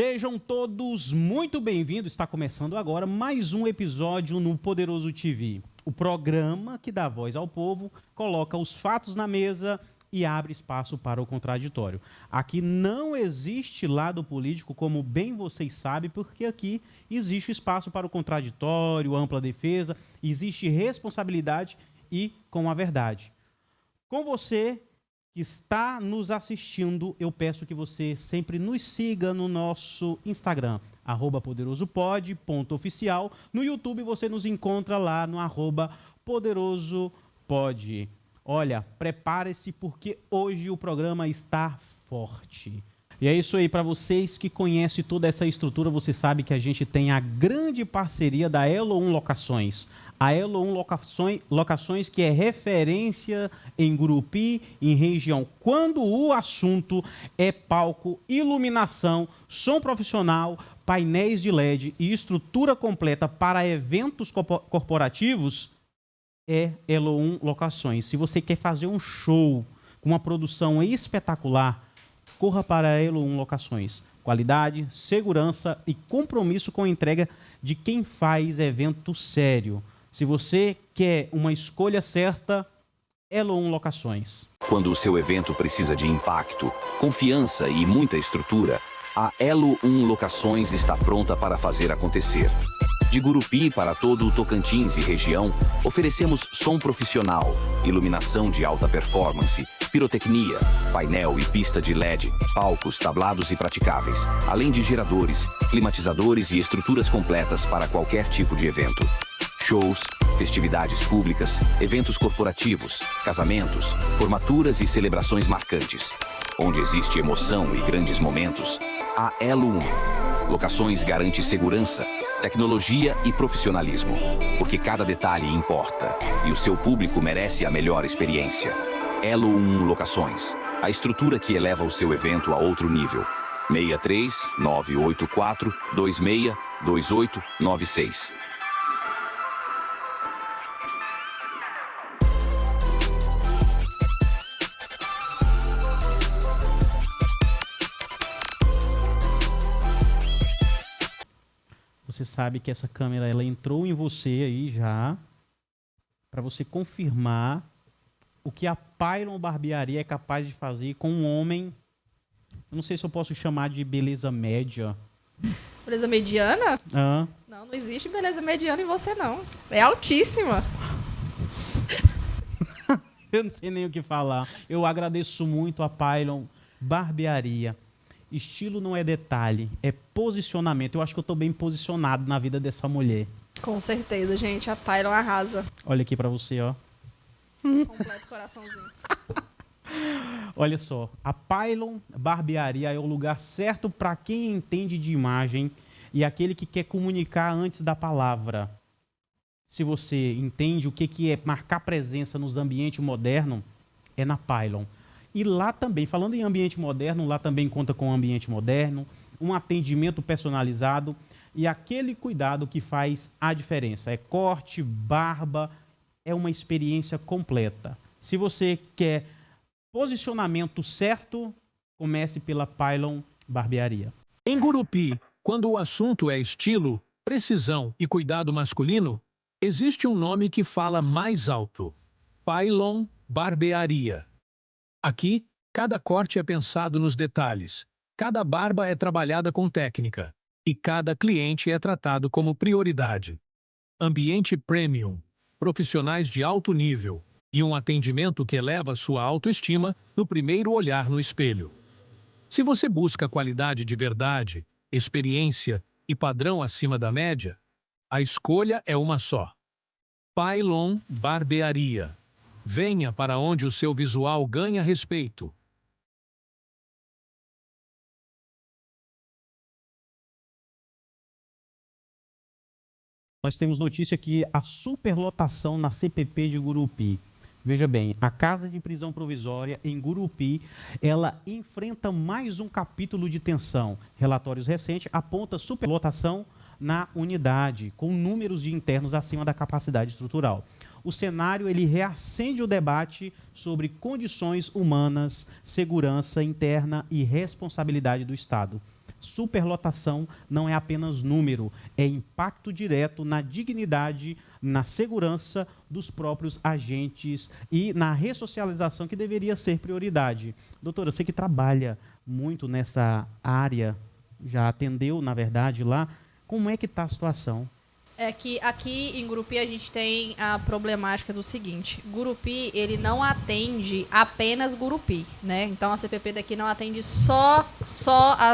Sejam todos muito bem-vindos. Está começando agora mais um episódio no Poderoso TV, o programa que dá voz ao povo, coloca os fatos na mesa e abre espaço para o contraditório. Aqui não existe lado político, como bem vocês sabem, porque aqui existe espaço para o contraditório, ampla defesa, existe responsabilidade e com a verdade. Com você que está nos assistindo, eu peço que você sempre nos siga no nosso Instagram, @poderosopod.oficial. No YouTube você nos encontra lá no @poderosopod. Olha, prepare-se porque hoje o programa está forte. E é isso aí, para vocês que conhecem toda essa estrutura, você sabe que a gente tem a grande parceria da Elo1 Locações. A Elo1 Locações, que é referência em Gurupi, em região. Quando o assunto é palco, iluminação, som profissional, painéis de LED e estrutura completa para eventos corporativos, é Elo1 Locações. Se você quer fazer um show com uma produção espetacular, corra para a Elo1 Locações. Qualidade, segurança e compromisso com a entrega de quem faz evento sério. Se você quer uma escolha certa, Elo1 Locações. Quando o seu evento precisa de impacto, confiança e muita estrutura, a Elo1 Locações está pronta para fazer acontecer. De Gurupi para todo o Tocantins e região, oferecemos som profissional, iluminação de alta performance, pirotecnia, painel e pista de LED, palcos, tablados e praticáveis, além de geradores, climatizadores e estruturas completas para qualquer tipo de evento. Shows, festividades públicas, eventos corporativos, casamentos, formaturas e celebrações marcantes. Onde existe emoção e grandes momentos, a Elo1 Locações garante segurança, tecnologia e profissionalismo, porque cada detalhe importa e o seu público merece a melhor experiência. Elo1 Locações, a estrutura que eleva o seu evento a outro nível. 63 984 26 2896. Você sabe que essa câmera ela entrou em você aí já, para você confirmar o que a Pylon Barbearia é capaz de fazer com um homem, eu não sei se eu posso chamar de beleza média. Beleza mediana? Ah. Não existe beleza mediana em você, não. É altíssima. Eu não sei nem o que falar. Eu agradeço muito a Pylon Barbearia. Estilo não é detalhe, é posicionamento. Eu acho que eu estou bem posicionado na vida dessa mulher. Com certeza, gente. A Pylon arrasa. Olha aqui para você, ó. Completo coraçãozinho. Olha só, a Pylon Barbearia é o lugar certo para quem entende de imagem e aquele que quer comunicar antes da palavra. Se você entende o que é marcar presença nos ambientes modernos, é na Pylon. E lá também, falando em ambiente moderno, lá também conta com um ambiente moderno, um atendimento personalizado e aquele cuidado que faz a diferença. É corte, barba, é uma experiência completa. Se você quer posicionamento certo, comece pela Pylon Barbearia. Em Gurupi, quando o assunto é estilo, precisão e cuidado masculino, existe um nome que fala mais alto: Pylon Barbearia. Aqui, cada corte é pensado nos detalhes, cada barba é trabalhada com técnica, e cada cliente é tratado como prioridade. Ambiente premium, profissionais de alto nível e um atendimento que eleva sua autoestima no primeiro olhar no espelho. Se você busca qualidade de verdade, experiência e padrão acima da média, a escolha é uma só: Pylon Barbearia. Venha para onde o seu visual ganha respeito. Nós temos notícia que a superlotação na CPP de Gurupi. Veja bem, a Casa de Prisão Provisória em Gurupi, ela enfrenta mais um capítulo de tensão. Relatórios recentes apontam superlotação na unidade, com números de internos acima da capacidade estrutural. O cenário ele reacende o debate sobre condições humanas, segurança interna e responsabilidade do Estado. superlotação não é apenas número, é impacto direto na dignidade, na segurança dos próprios agentes e na ressocialização, que deveria ser prioridade. Doutora, eu sei que trabalha muito nessa área, já atendeu, na verdade, lá. Como é que está a situação? É que aqui em Gurupi a gente tem a problemática do seguinte: Gurupi, ele não atende apenas Gurupi, né? Então a CPP daqui não atende só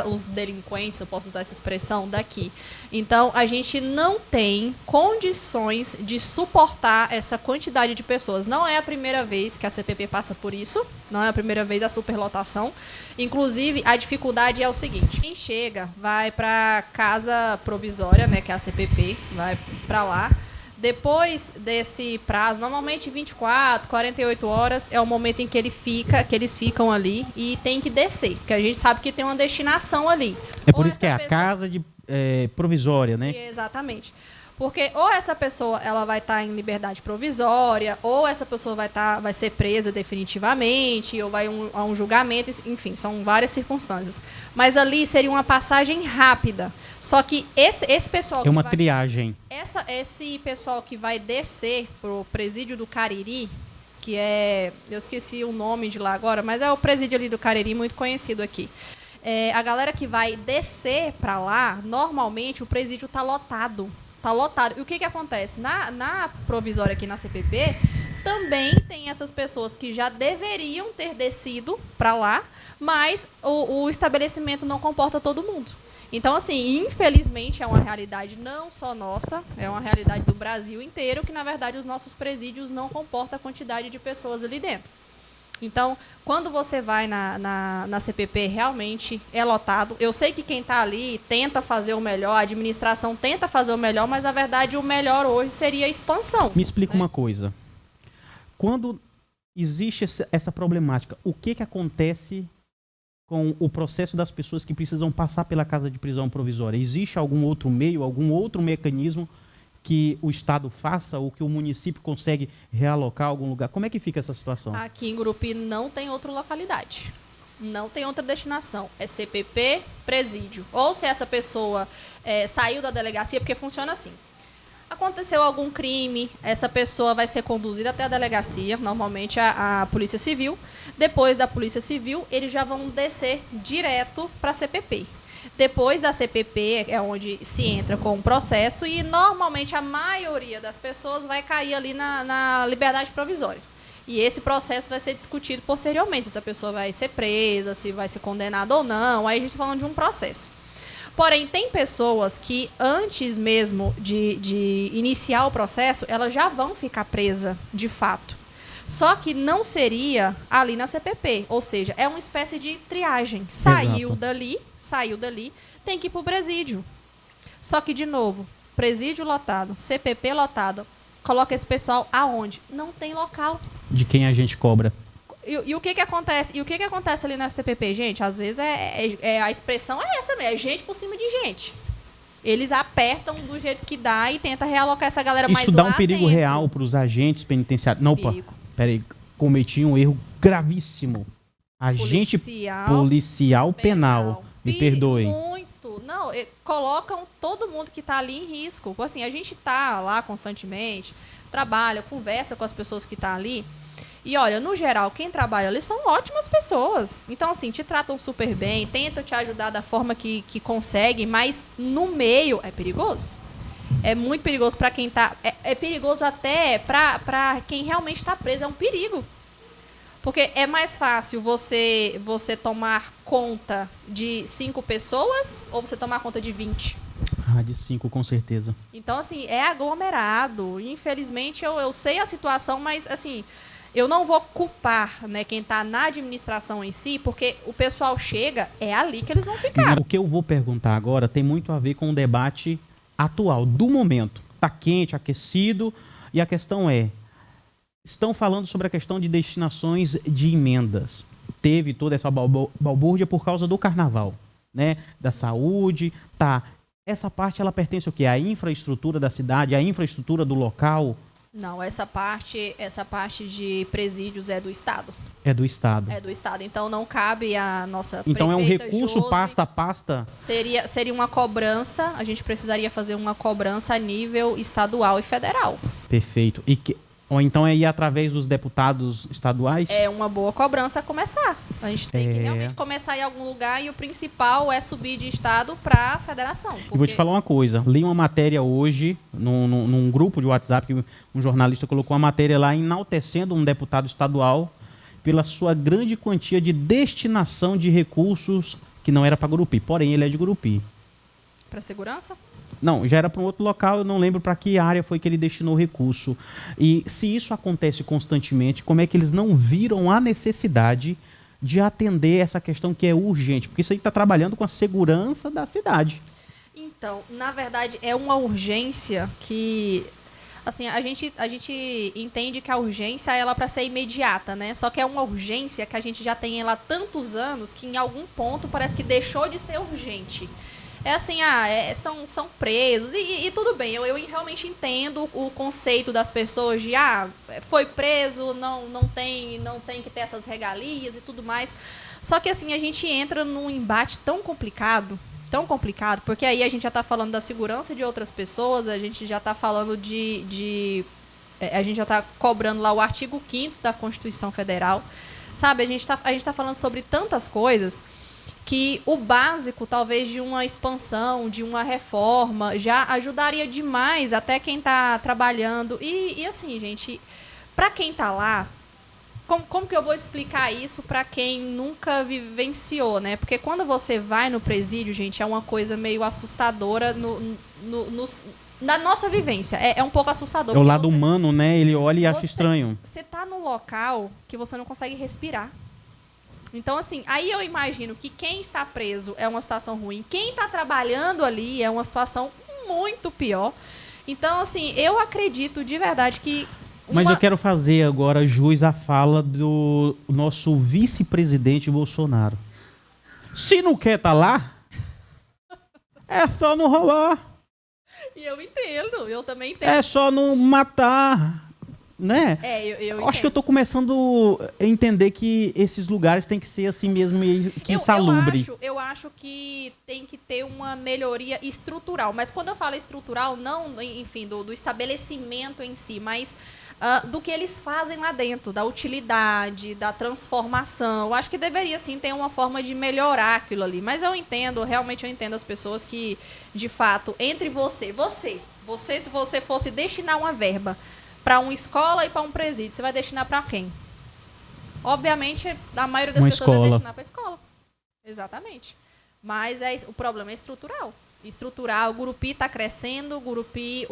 os delinquentes, eu posso usar essa expressão, daqui. Então a gente não tem condições de suportar essa quantidade de pessoas. Não é a primeira vez que a CPP passa por isso, não é a primeira vez a superlotação. Inclusive, a dificuldade é o seguinte: quem chega vai para casa provisória, né, que é a CPP, vai para lá. Depois desse prazo, normalmente 24, 48 horas, é o momento em que eles ficam ali e tem que descer, porque a gente sabe que tem uma destinação ali. É por isso que é a casa provisória, né? Exatamente. Porque ou essa pessoa ela vai estar em liberdade provisória, ou essa pessoa vai ser presa definitivamente, ou vai a um julgamento, enfim, são várias circunstâncias. Mas ali seria uma passagem rápida. Só que esse pessoal... É uma triagem. Esse pessoal que vai descer pro presídio do Cariri, que é... Eu esqueci o nome de lá agora, mas é o presídio ali do Cariri, muito conhecido aqui. A galera que vai descer para lá, normalmente o presídio está lotado. Tá lotado. E o que acontece? Na provisória aqui na CPP, também tem essas pessoas que já deveriam ter descido para lá, mas o estabelecimento não comporta todo mundo. Então, assim, infelizmente é uma realidade não só nossa, é uma realidade do Brasil inteiro, que, na verdade, os nossos presídios não comportam a quantidade de pessoas ali dentro. Então, quando você vai na CPP, realmente é lotado. Eu sei que quem está ali tenta fazer o melhor, a administração tenta fazer o melhor, mas, na verdade, o melhor hoje seria a expansão. Me explica uma coisa. Quando existe essa problemática, o que acontece com o processo das pessoas que precisam passar pela casa de prisão provisória? Existe algum outro meio, algum outro mecanismo que o Estado faça ou que o município consegue realocar algum lugar? Como é que fica essa situação? Aqui em Gurupi não tem outra localidade. Não tem outra destinação. É CPP, presídio. Ou se essa pessoa saiu da delegacia, porque funciona assim. Aconteceu algum crime, essa pessoa vai ser conduzida até a delegacia, normalmente a Polícia Civil. Depois da Polícia Civil, eles já vão descer direto para a CPP. Depois da CPP é onde se entra com o processo e normalmente a maioria das pessoas vai cair ali na liberdade provisória. E esse processo vai ser discutido posteriormente, se essa pessoa vai ser presa, se vai ser condenada ou não. Aí a gente está falando de um processo. Porém, tem pessoas que antes mesmo de iniciar o processo, elas já vão ficar presas de fato. Só que não seria ali na CPP, ou seja, é uma espécie de triagem. Saiu dali, tem que ir para o presídio. Só que, de novo, presídio lotado, CPP lotado, coloca esse pessoal aonde? Não tem local. De quem a gente cobra. E o que acontece? E o que acontece ali na CPP, gente? Às vezes a expressão é essa mesmo, é gente por cima de gente. Eles apertam do jeito que dá e tentam realocar essa galera mais lá dentro. Isso dá um perigo dentro. real para os agentes penitenciários. Não, peraí, cometi um erro gravíssimo. Agente policial penal. Me perdoem. Muito. Não, colocam todo mundo que está ali em risco. Assim, a gente está lá constantemente, trabalha, conversa com as pessoas que estão ali. E olha, no geral, quem trabalha ali são ótimas pessoas. Então, assim, te tratam super bem, tentam te ajudar da forma que conseguem, mas no meio é perigoso. É muito perigoso para quem está... É perigoso até para quem realmente está preso. É um perigo. Porque é mais fácil você tomar conta de 5 pessoas ou você tomar conta de 20? De 5, com certeza. Então, assim, é aglomerado. Infelizmente, eu sei a situação, mas, assim... Eu não vou culpar, né, quem está na administração em si, porque o pessoal chega, é ali que eles vão ficar. O que eu vou perguntar agora tem muito a ver com o debate atual, do momento. Está quente, aquecido, e a questão estão falando sobre a questão de destinações de emendas. Teve toda essa balbúrdia por causa do carnaval, né, da saúde, tá. Essa parte, ela pertence ao quê? À infraestrutura da cidade, à infraestrutura do local. Não, essa parte de presídios é do Estado. É do Estado. É do Estado. Então não cabe a nossa Então é um prefeita recurso Josi. pasta a pasta? Seria uma cobrança, a gente precisaria fazer uma cobrança a nível estadual e federal. Perfeito. Ou então é ir através dos deputados estaduais? É uma boa cobrança a começar. A gente tem que realmente começar em algum lugar e o principal é subir de estado para a federação. E vou te falar uma coisa. Li uma matéria hoje num grupo de WhatsApp que um jornalista colocou uma matéria lá enaltecendo um deputado estadual pela sua grande quantia de destinação de recursos que não era para Gurupi. Porém, ele é de Gurupi. Para segurança? Não, já era para um outro local, eu não lembro para que área foi que ele destinou o recurso. E se isso acontece constantemente, como é que eles não viram a necessidade de atender essa questão que é urgente? Porque isso aí está trabalhando com a segurança da cidade. Então, na verdade, é uma urgência que... Assim, a gente entende que a urgência é ela para ser imediata, né? Só que é uma urgência que a gente já tem ela há tantos anos que em algum ponto parece que deixou de ser urgente. É assim, são presos e tudo bem, eu realmente entendo o conceito das pessoas de foi preso, não tem que ter essas regalias e tudo mais. Só que assim, a gente entra num embate tão complicado, porque aí a gente já está falando da segurança de outras pessoas, a gente já está falando a gente já está cobrando lá o artigo 5º da Constituição Federal, sabe? A gente tá falando sobre tantas coisas que o básico, talvez, de uma expansão, de uma reforma, já ajudaria demais até quem está trabalhando. E assim, gente, para quem está lá, como que eu vou explicar isso para quem nunca vivenciou, né? Porque quando você vai no presídio, gente, é uma coisa meio assustadora na nossa vivência. É um pouco assustador. É o lado humano, né? Ele olha e acha estranho. Você tá num local que você não consegue respirar. Então, assim, aí eu imagino que quem está preso é uma situação ruim. Quem está trabalhando ali é uma situação muito pior. Então, assim, eu acredito de verdade que... Mas eu quero fazer agora jus à fala do nosso vice-presidente Bolsonaro. Se não quer estar lá, é só não roubar. E eu entendo, eu também entendo. É só não matar, né? Eu acho que eu estou começando a entender que esses lugares têm que ser assim mesmo, meio que insalubre. Eu acho que tem que ter uma melhoria estrutural. Mas quando eu falo estrutural, não, enfim, do estabelecimento em si, mas do que eles fazem lá dentro, da utilidade, da transformação. Eu acho que deveria, sim, ter uma forma de melhorar aquilo ali. Mas realmente eu entendo as pessoas que, de fato, entre você, se você fosse destinar uma verba para uma escola e para um presídio, você vai destinar para quem? Obviamente, a maioria das pessoas vai destinar para a escola. Exatamente. Mas o problema é estrutural. O Gurupi está crescendo, o Gurupi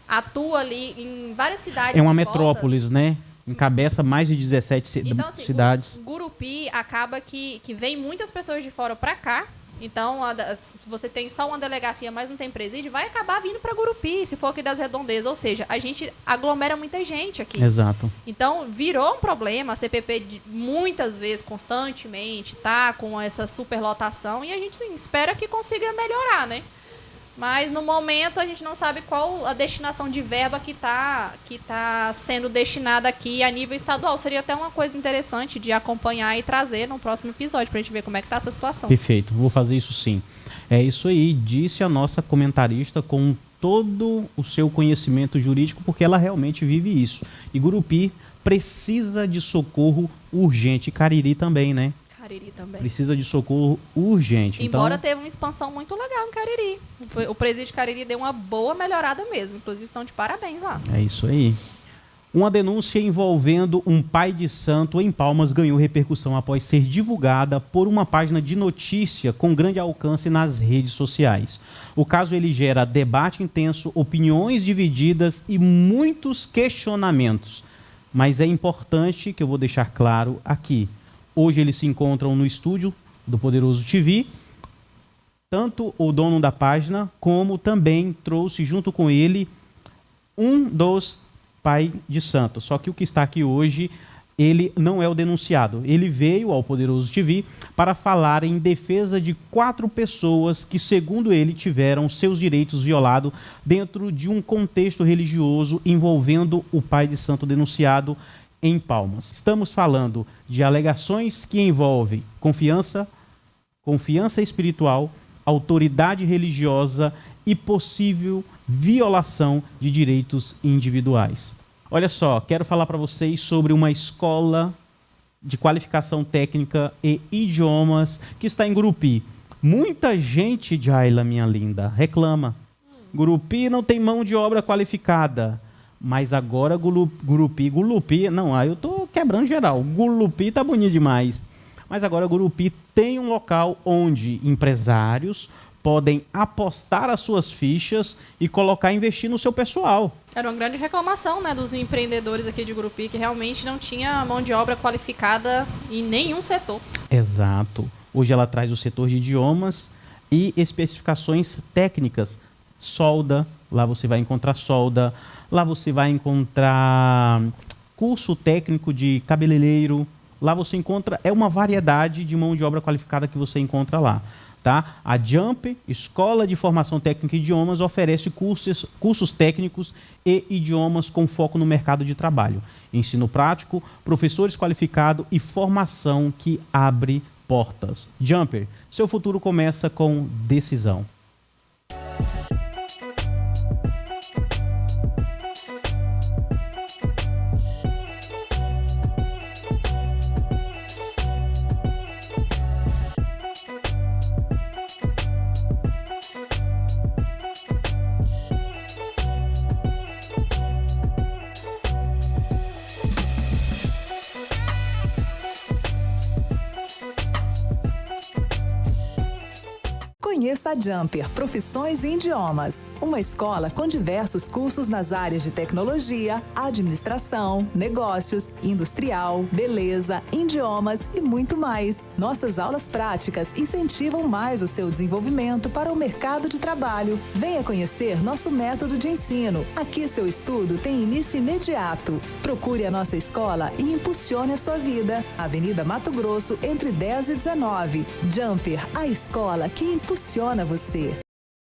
atua ali em várias cidades. É uma metrópolis, né? Encabeça mais de 17 então, assim, cidades. O Gurupi acaba que vem muitas pessoas de fora para cá. Então, se você tem só uma delegacia, mas não tem presídio, vai acabar vindo para Gurupi, se for aqui das redondezas. Ou seja, a gente aglomera muita gente aqui. Exato. Então, virou um problema. A CPP, muitas vezes, constantemente, tá com essa superlotação. E a gente espera que consiga melhorar, né? Mas, no momento, a gente não sabe qual a destinação de verba que tá sendo destinada aqui a nível estadual. Seria até uma coisa interessante de acompanhar e trazer no próximo episódio, pra gente ver como é que tá essa situação. Perfeito, vou fazer isso sim. É isso aí, disse a nossa comentarista com todo o seu conhecimento jurídico, porque ela realmente vive isso. E Gurupi precisa de socorro urgente. Cariri também, né? Cariri também. Precisa de socorro urgente. Embora então, teve uma expansão muito legal em Cariri. O presídio de Cariri deu uma boa melhorada mesmo. Inclusive, estão de parabéns lá. É isso aí. Uma denúncia envolvendo um pai de santo em Palmas ganhou repercussão após ser divulgada por uma página de notícia com grande alcance nas redes sociais. O caso ele gera debate intenso, opiniões divididas e muitos questionamentos. Mas é importante que eu vou deixar claro aqui. Hoje eles se encontram no estúdio do Poderoso TV. Tanto o dono da página, como também trouxe junto com ele um dos pai de santo. Só que o que está aqui hoje, ele não é o denunciado. Ele veio ao Poderoso TV para falar em defesa de 4 pessoas que, segundo ele, tiveram seus direitos violados dentro de um contexto religioso envolvendo o pai de santo denunciado em Palmas. Estamos falando de alegações que envolvem confiança espiritual, autoridade religiosa e possível violação de direitos individuais. Olha só, quero falar para vocês sobre uma escola de qualificação técnica e idiomas que está em Gurupi. Muita gente, Jaila, minha linda, reclama. Gurupi não tem mão de obra qualificada. Mas agora Gurupi, não, eu tô quebrando geral. Gurupi tá bonito demais. Mas agora Gurupi tem um local onde empresários podem apostar as suas fichas e investir no seu pessoal. Era uma grande reclamação, né, dos empreendedores aqui de Gurupi, que realmente não tinha mão de obra qualificada em nenhum setor. Exato. Hoje ela traz o setor de idiomas e especificações técnicas. Solda, lá você vai encontrar solda. Lá você vai encontrar curso técnico de cabeleireiro. Lá você encontra, é uma variedade de mão de obra qualificada que você encontra lá. Tá? A Jump, Escola de Formação Técnica e Idiomas, oferece cursos técnicos e idiomas com foco no mercado de trabalho. Ensino prático, professores qualificados e formação que abre portas. Jumper, seu futuro começa com decisão. Conheça a Jumper, Profissões em Idiomas, uma escola com diversos cursos nas áreas de tecnologia, administração, negócios, industrial, beleza, idiomas e muito mais. Nossas aulas práticas incentivam mais o seu desenvolvimento para o mercado de trabalho. Venha conhecer nosso método de ensino. Aqui seu estudo tem início imediato. Procure a nossa escola e impulsione a sua vida. Avenida Mato Grosso, entre 10 e 19. Jumper, a escola que impulsiona você.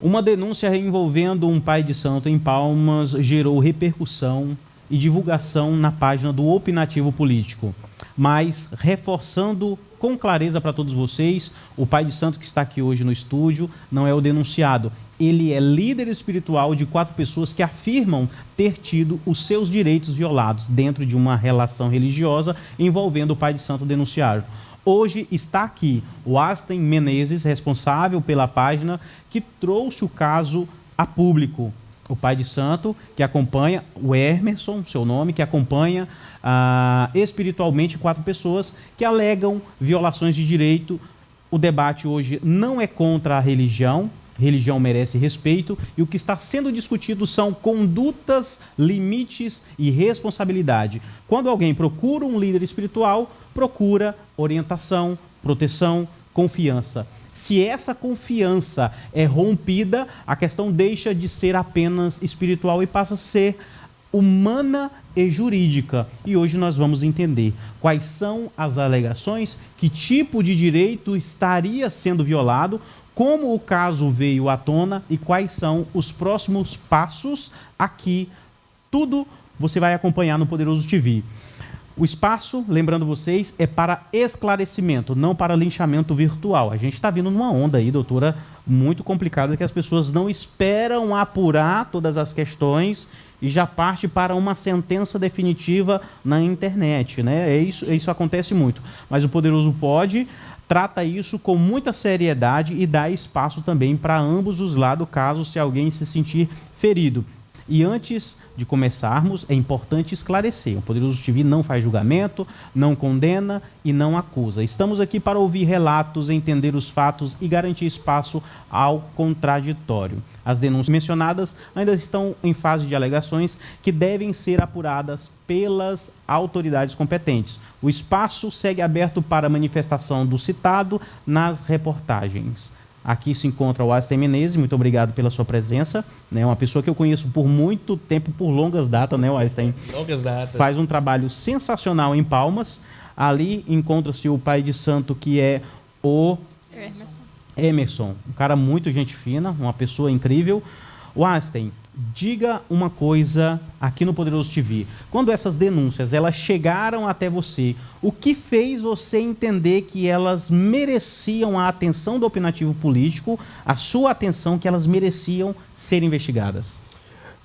Uma denúncia envolvendo um pai de santo em Palmas gerou repercussão e divulgação na página do Opinativo Político. Mas, reforçando com clareza para todos vocês, o pai de santo que está aqui hoje no estúdio não é o denunciado. Ele é líder espiritual de 4 pessoas que afirmam ter tido os seus direitos violados dentro de uma relação religiosa envolvendo o pai de santo denunciado. Hoje está aqui o Aston Menezes, responsável pela página, que trouxe o caso a público. O pai de santo, que acompanha, o Emerson, seu nome, que acompanha espiritualmente 4 pessoas que alegam violações de direito. O debate hoje não é contra a religião merece respeito, e o que está sendo discutido são condutas, limites e responsabilidade. Quando alguém procura um líder espiritual, procura orientação, proteção, confiança. Se essa confiança é rompida, a questão deixa de ser apenas espiritual e passa a ser humana e jurídica. E hoje nós vamos entender quais são as alegações, que tipo de direito estaria sendo violado, como o caso veio à tona e quais são os próximos passos aqui. Tudo você vai acompanhar no Poderoso TV. O espaço, lembrando vocês, é para esclarecimento, não para linchamento virtual. A gente está vindo numa onda aí, doutora, muito complicada, que as pessoas não esperam apurar todas as questões e já parte para uma sentença definitiva na internet, né? Isso acontece muito. Mas o Poderoso Pode trata isso com muita seriedade e dá espaço também para ambos os lados, caso se alguém se sentir ferido. E antes de começarmos, é importante esclarecer. O Poderoso TV não faz julgamento, não condena e não acusa. Estamos aqui para ouvir relatos, entender os fatos e garantir espaço ao contraditório. As denúncias mencionadas ainda estão em fase de alegações que devem ser apuradas pelas autoridades competentes. O espaço segue aberto para manifestação do citado nas reportagens. Aqui se encontra o Einstein Menezes, muito obrigado pela sua presença. Né? Uma pessoa que eu conheço por muito tempo, por longas datas, né, Einstein? Longas datas. Faz um trabalho sensacional em Palmas. Ali encontra-se o pai de santo, que é o Emerson. Um cara muito gente fina, uma pessoa incrível. O Einstein, diga uma coisa aqui no Poderoso TV. Quando essas denúncias elas chegaram até você, o que fez você entender que elas mereciam a atenção do opinativo político, a sua atenção, que elas mereciam ser investigadas?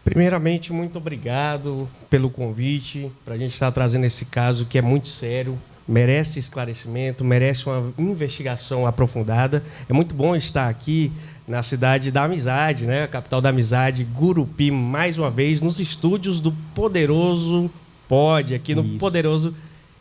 Primeiramente, muito obrigado pelo convite, para a gente estar trazendo esse caso que é muito sério, merece esclarecimento, merece uma investigação aprofundada. É muito bom estar aqui na cidade da amizade, né? A capital da amizade, Gurupi, mais uma vez, nos estúdios do Poderoso Pod, aqui no Poderoso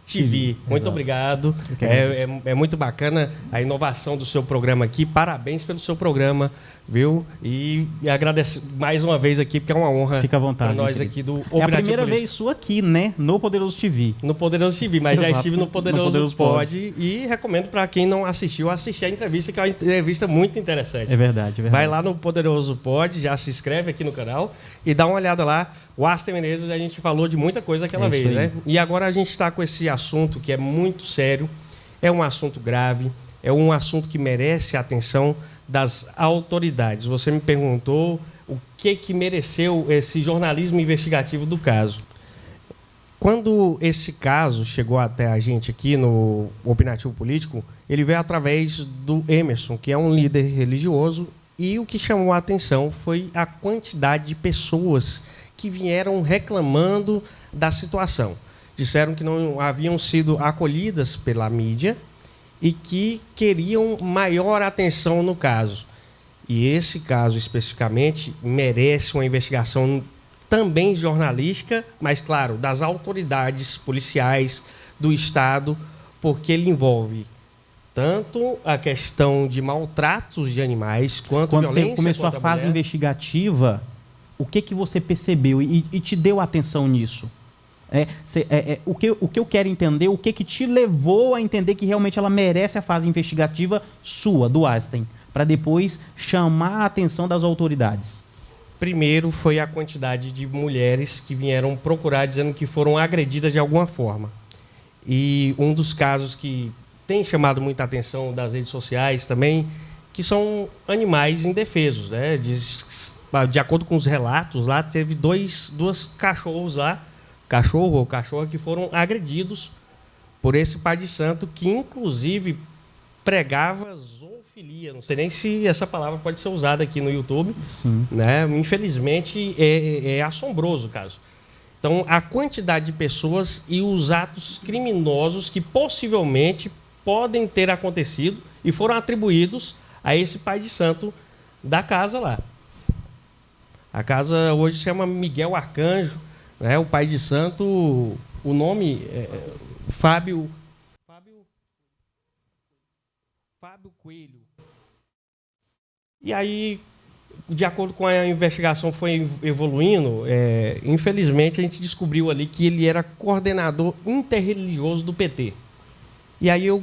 TV. Muito obrigado. É muito bacana a inovação do seu programa aqui. Parabéns pelo seu programa, viu? E agradeço mais uma vez aqui, porque é uma honra para nós aqui do Opinativo É a primeira Político. vez sua aqui, né? No Poderoso TV. No Poderoso TV, mas Exato. já estive no Poderoso Pod e recomendo para quem não assistiu, assistir a entrevista, que é uma entrevista muito interessante. É verdade. Vai lá no Poderoso Pod, já se inscreve aqui no canal e dá uma olhada lá. O Einstein Menezes, a gente falou de muita coisa aquela vez, né? E agora a gente está com esse assunto que é muito sério, é um assunto grave, é um assunto que merece a atenção das autoridades. Você me perguntou o que mereceu esse jornalismo investigativo do caso. Quando esse caso chegou até a gente aqui no Opinativo Político, ele veio através do Emerson, que é um líder religioso, e o que chamou a atenção foi a quantidade de pessoas que vieram reclamando da situação. Disseram que não haviam sido acolhidas pela mídia e que queriam maior atenção no caso. E esse caso, especificamente, merece uma investigação também jornalística, mas, claro, das autoridades policiais do Estado, porque ele envolve tanto a questão de maltratos de animais, quanto Quando violência você começou contra a fase mulher. investigativa, o que você percebeu e te deu atenção nisso? O que eu quero entender, o que te levou a entender que realmente ela merece a fase investigativa sua, do Einstein, para depois chamar a atenção das autoridades? Primeiro foi a quantidade de mulheres que vieram procurar dizendo que foram agredidas de alguma forma. E um dos casos que tem chamado muita atenção das redes sociais também, que são animais indefesos, né? De acordo com os relatos, lá teve duas cachorros lá, cachorro ou cachorra, que foram agredidos por esse pai de santo, que inclusive pregava zoofilia. Não sei nem se essa palavra pode ser usada aqui no YouTube. Sim. Né? Infelizmente, é assombroso o caso. Então, a quantidade de pessoas e os atos criminosos que possivelmente podem ter acontecido e foram atribuídos a esse pai de santo da casa lá. A casa hoje se chama Miguel Arcanjo, né? O pai de santo, o nome é Fábio Coelho. E aí, de acordo com a investigação foi evoluindo, infelizmente a gente descobriu ali que ele era coordenador interreligioso do PT. E aí eu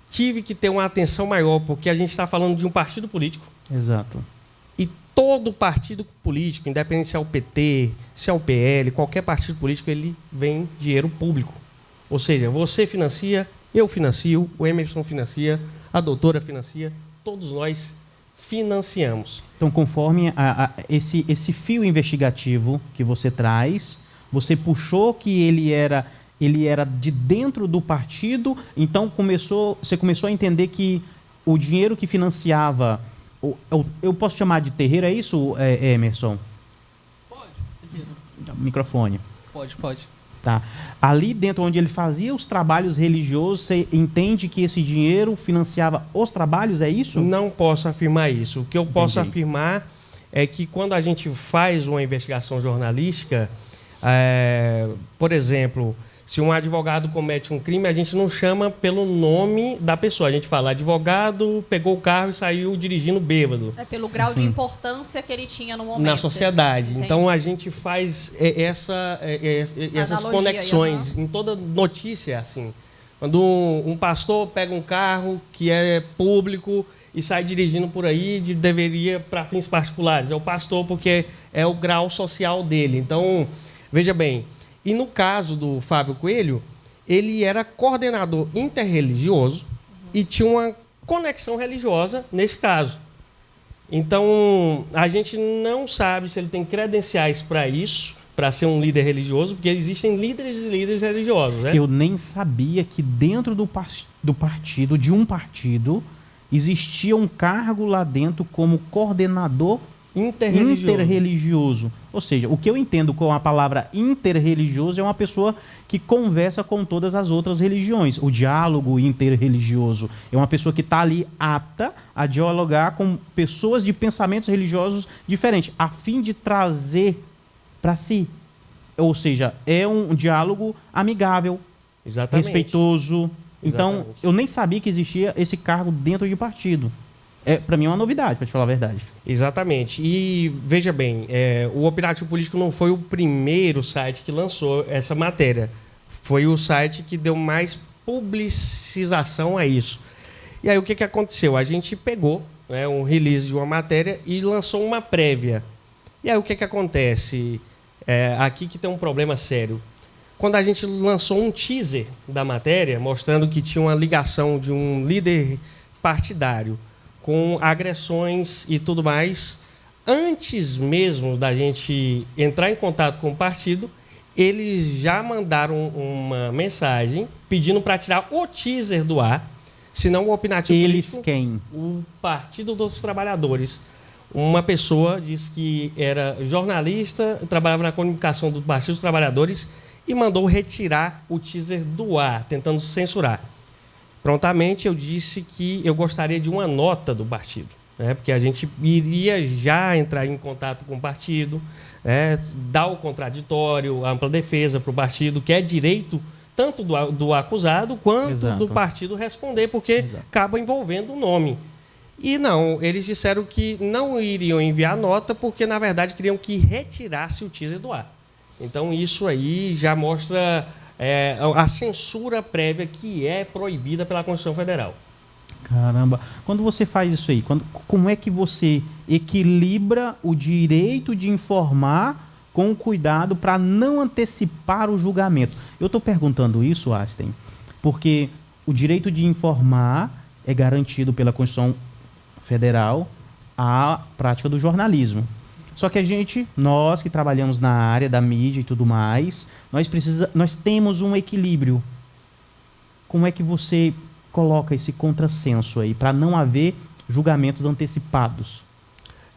tive que ter uma atenção maior, porque a gente está falando de um partido político. Exato. E todo partido político, independente se é o PT, se é o PL, qualquer partido político, ele vem dinheiro público. Ou seja, você financia, eu financio, o Emerson financia, a doutora financia, todos nós financiamos. Então, conforme esse fio investigativo que você traz, você puxou que ele era de dentro do partido, então você começou a entender que o dinheiro que financiava, eu posso chamar de terreiro, é isso, Emerson? Pode. Microfone. Pode. Tá. Ali dentro onde ele fazia os trabalhos religiosos, você entende que esse dinheiro financiava os trabalhos, é isso? Não posso afirmar isso. O que eu posso afirmar é que quando a gente faz uma investigação jornalística, por exemplo, se um advogado comete um crime, a gente não chama pelo nome da pessoa. A gente fala, advogado pegou o carro e saiu dirigindo bêbado. É pelo grau de importância que ele tinha no momento. Na sociedade. Entende? Então, a gente faz essas conexões em toda notícia, assim. Quando um pastor pega um carro que é público e sai dirigindo por aí, deveria para fins particulares. É o pastor porque é o grau social dele. Então, veja bem, e no caso do Fábio Coelho, ele era coordenador interreligioso e tinha uma conexão religiosa nesse caso. Então, a gente não sabe se ele tem credenciais para isso, para ser um líder religioso, porque existem líderes e líderes religiosos, né? Eu nem sabia que dentro do partido, de um partido, existia um cargo lá dentro como coordenador interreligioso. Ou seja, o que eu entendo com a palavra interreligioso é uma pessoa que conversa com todas as outras religiões. O diálogo interreligioso é uma pessoa que está ali apta a dialogar com pessoas de pensamentos religiosos diferentes, a fim de trazer para si. Ou seja, é um diálogo amigável, Exatamente. respeitoso. Então, Exatamente. eu nem sabia que existia esse cargo dentro de partido. Para mim é uma novidade, para te falar a verdade. Exatamente. E veja bem, o Opinativo Político não foi o primeiro site que lançou essa matéria. Foi o site que deu mais publicização a isso. E aí o que aconteceu? A gente pegou, né, um release de uma matéria e lançou uma prévia. E aí o que acontece? Aqui que tem um problema sério. Quando a gente lançou um teaser da matéria, mostrando que tinha uma ligação de um líder partidário com agressões e tudo mais, antes mesmo da gente entrar em contato com o partido, eles já mandaram uma mensagem pedindo para tirar o teaser do ar, senão o Opinativo Político... quem? O Partido dos Trabalhadores. Uma pessoa disse que era jornalista, trabalhava na comunicação do Partido dos Trabalhadores e mandou retirar o teaser do ar, tentando censurar. Prontamente eu disse que eu gostaria de uma nota do partido, né, porque a gente iria já entrar em contato com o partido, dar o contraditório, a ampla defesa para o partido, que é direito tanto do acusado quanto Exato. do partido responder, porque acaba envolvendo o nome. E não, eles disseram que não iriam enviar nota porque, na verdade, queriam que retirasse o teaser do ar. Então, isso aí já mostra a censura prévia que é proibida pela Constituição Federal. Caramba. Quando você faz isso aí, como é que você equilibra o direito de informar com cuidado para não antecipar o julgamento? Eu estou perguntando isso, Einstein, porque o direito de informar é garantido pela Constituição Federal à prática do jornalismo. Só que nós que trabalhamos na área da mídia e tudo mais, nós temos um equilíbrio. Como é que você coloca esse contrassenso aí para não haver julgamentos antecipados?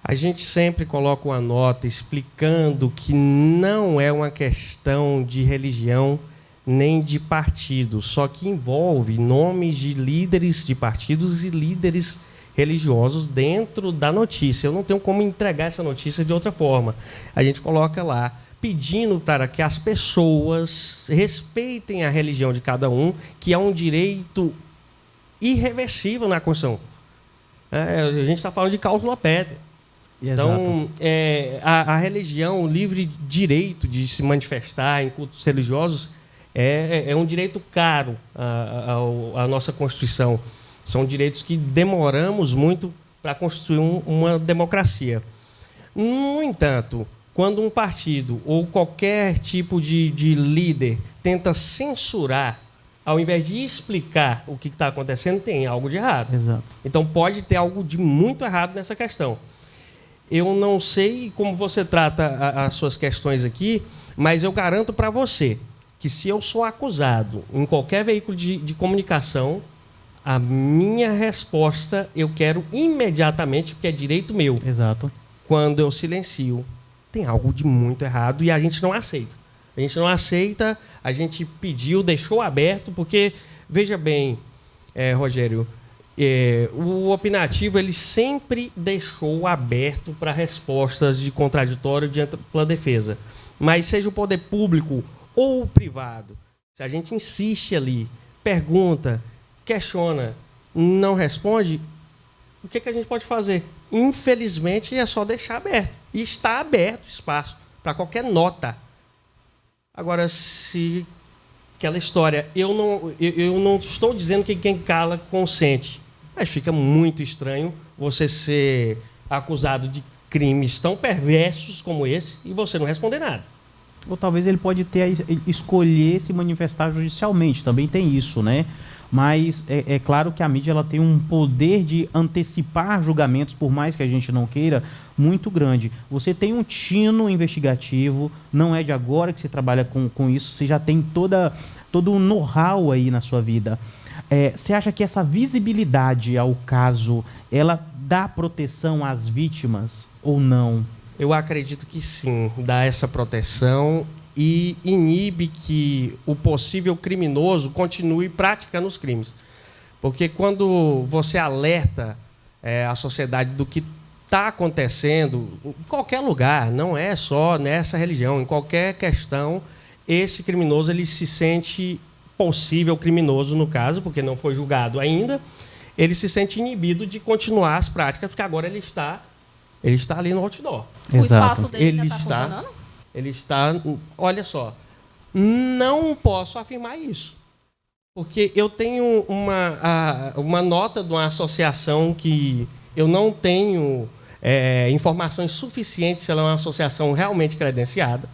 A gente sempre coloca uma nota explicando que não é uma questão de religião nem de partido, só que envolve nomes de líderes de partidos e líderes religiosos dentro da notícia. Eu não tenho como entregar essa notícia de outra forma. A gente coloca lá, pedindo para que as pessoas respeitem a religião de cada um, que é um direito irreversível na Constituição. A gente está falando de cláusula pétrea. Então, a religião, o livre direito de se manifestar em cultos religiosos é um direito caro à nossa Constituição. São direitos que demoramos muito para constituir uma democracia. No entanto, quando um partido ou qualquer tipo de líder tenta censurar, ao invés de explicar o que está acontecendo, tem algo de errado. Exato. Então, pode ter algo de muito errado nessa questão. Eu não sei como você trata as suas questões aqui, mas eu garanto para você que se eu sou acusado em qualquer veículo de comunicação, a minha resposta eu quero imediatamente, porque é direito meu. Exato. Quando eu silencio, tem algo de muito errado e a gente não aceita. A gente não aceita, a gente pediu, deixou aberto, porque, veja bem, Rogério, o opinativo ele sempre deixou aberto para respostas de contraditório de ampla defesa. Mas seja o poder público ou o privado, se a gente insiste ali, pergunta, questiona, não responde, o que a gente pode fazer? Infelizmente, é só deixar aberto. E está aberto o espaço para qualquer nota. Agora, se aquela história, eu não estou dizendo que quem cala consente. Mas fica muito estranho você ser acusado de crimes tão perversos como esse e você não responder nada. Ou talvez ele pode escolher se manifestar judicialmente, também tem isso, né? Mas é claro que a mídia ela tem um poder de antecipar julgamentos, por mais que a gente não queira, muito grande. Você tem um tino investigativo, não é de agora que você trabalha com isso, você já tem todo um know-how aí na sua vida. Você acha que essa visibilidade ao caso, ela dá proteção às vítimas ou não? Eu acredito que sim, dá essa proteção e inibe que o possível criminoso continue praticando os crimes. Porque quando você alerta a sociedade do que está acontecendo, em qualquer lugar, não é só nessa religião, em qualquer questão, esse criminoso ele se sente possível criminoso, no caso, porque não foi julgado ainda, ele se sente inibido de continuar as práticas, porque agora ele está ali no outdoor. O espaço dele ainda está funcionando? Ele está... Olha só, não posso afirmar isso. Porque eu tenho uma nota de uma associação que eu não tenho informações suficientes se ela é uma associação realmente credenciada.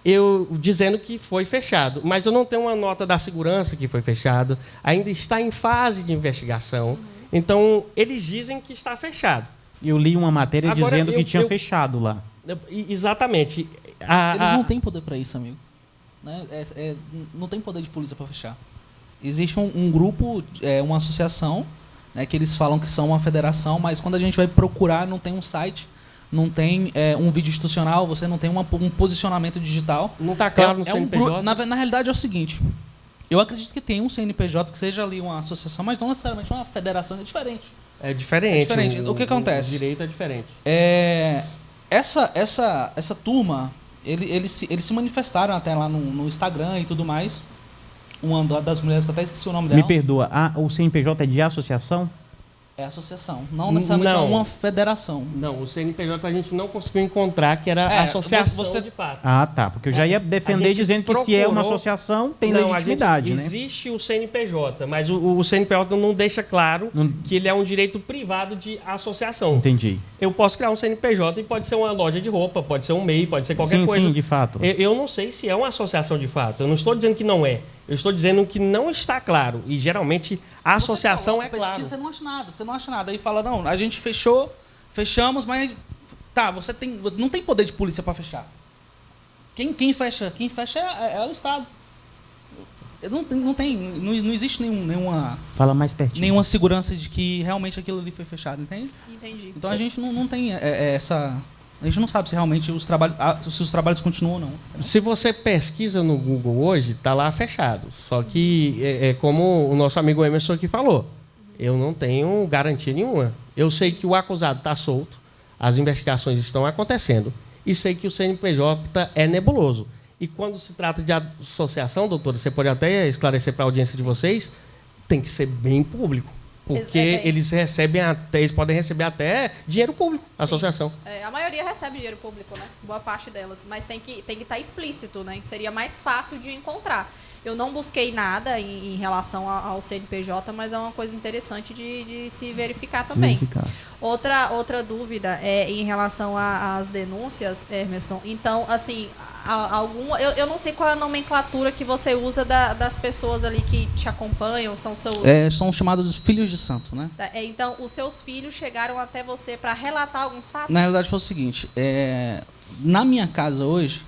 Eu dizendo que foi fechado. Mas eu não tenho uma nota da segurança que foi fechado. Ainda está em fase de investigação. Então, eles dizem que está fechado. Eu li uma matéria dizendo que tinha fechado lá. Exatamente. Eles não têm poder para isso, amigo. Né? Não tem poder de polícia para fechar. Existe um grupo, uma associação, né, que eles falam que são uma federação, mas quando a gente vai procurar, não tem um site, não tem um vídeo institucional, você não tem um posicionamento digital. Não está claro no CNPJ? Na realidade é o seguinte, eu acredito que tem um CNPJ que seja ali uma associação, mas não necessariamente uma federação, é diferente. É diferente. O que acontece? O direito é diferente. Essa turma, eles se manifestaram até lá no Instagram e tudo mais. Uma das mulheres, que eu até esqueci o nome dela. Me perdoa, o CNPJ é de associação? É associação, não necessariamente é uma federação. Não, o CNPJ a gente não conseguiu encontrar que era associação de fato. Ah, tá, porque eu já ia defender dizendo que se é uma associação, tem legitimidade, né? Existe o CNPJ, mas o CNPJ não deixa claro que ele é um direito privado de associação. Entendi. Eu posso criar um CNPJ e pode ser uma loja de roupa, pode ser um MEI, pode ser qualquer coisa. Sim, de fato. Eu não sei se é uma associação de fato. Eu não estou dizendo que não é. Eu estou dizendo que não está claro. E geralmente a associação é claro. Você não acha nada. Aí fala, não, a gente fechamos, mas tá, não tem poder de polícia para fechar. Quem fecha é o Estado. Não existe nenhuma. Fala mais pertinho. Nenhuma segurança de que realmente aquilo ali foi fechado, entende? Entendi. Então a gente não tem essa. A gente não sabe se realmente os trabalhos continuam ou não. Se você pesquisa no Google hoje, está lá fechado. Só que, como o nosso amigo Emerson aqui falou, eu não tenho garantia nenhuma. Eu sei que o acusado está solto, as investigações estão acontecendo, e sei que o CNPJ é nebuloso. E quando se trata de associação, doutora, você pode até esclarecer para a audiência de vocês, tem que ser bem público. Porque eles podem receber até dinheiro público, a associação. A maioria recebe dinheiro público, né? Boa parte delas. Mas tem que estar explícito, né? Seria mais fácil de encontrar. Eu não busquei nada em relação ao CNPJ, mas é uma coisa interessante de se verificar também. Outra dúvida é em relação às denúncias, Emerson. Então, assim, eu não sei qual é a nomenclatura que você usa das pessoas ali que te acompanham, são chamados filhos de santo, né? Então, os seus filhos chegaram até você para relatar alguns fatos? Na realidade foi o seguinte, na minha casa hoje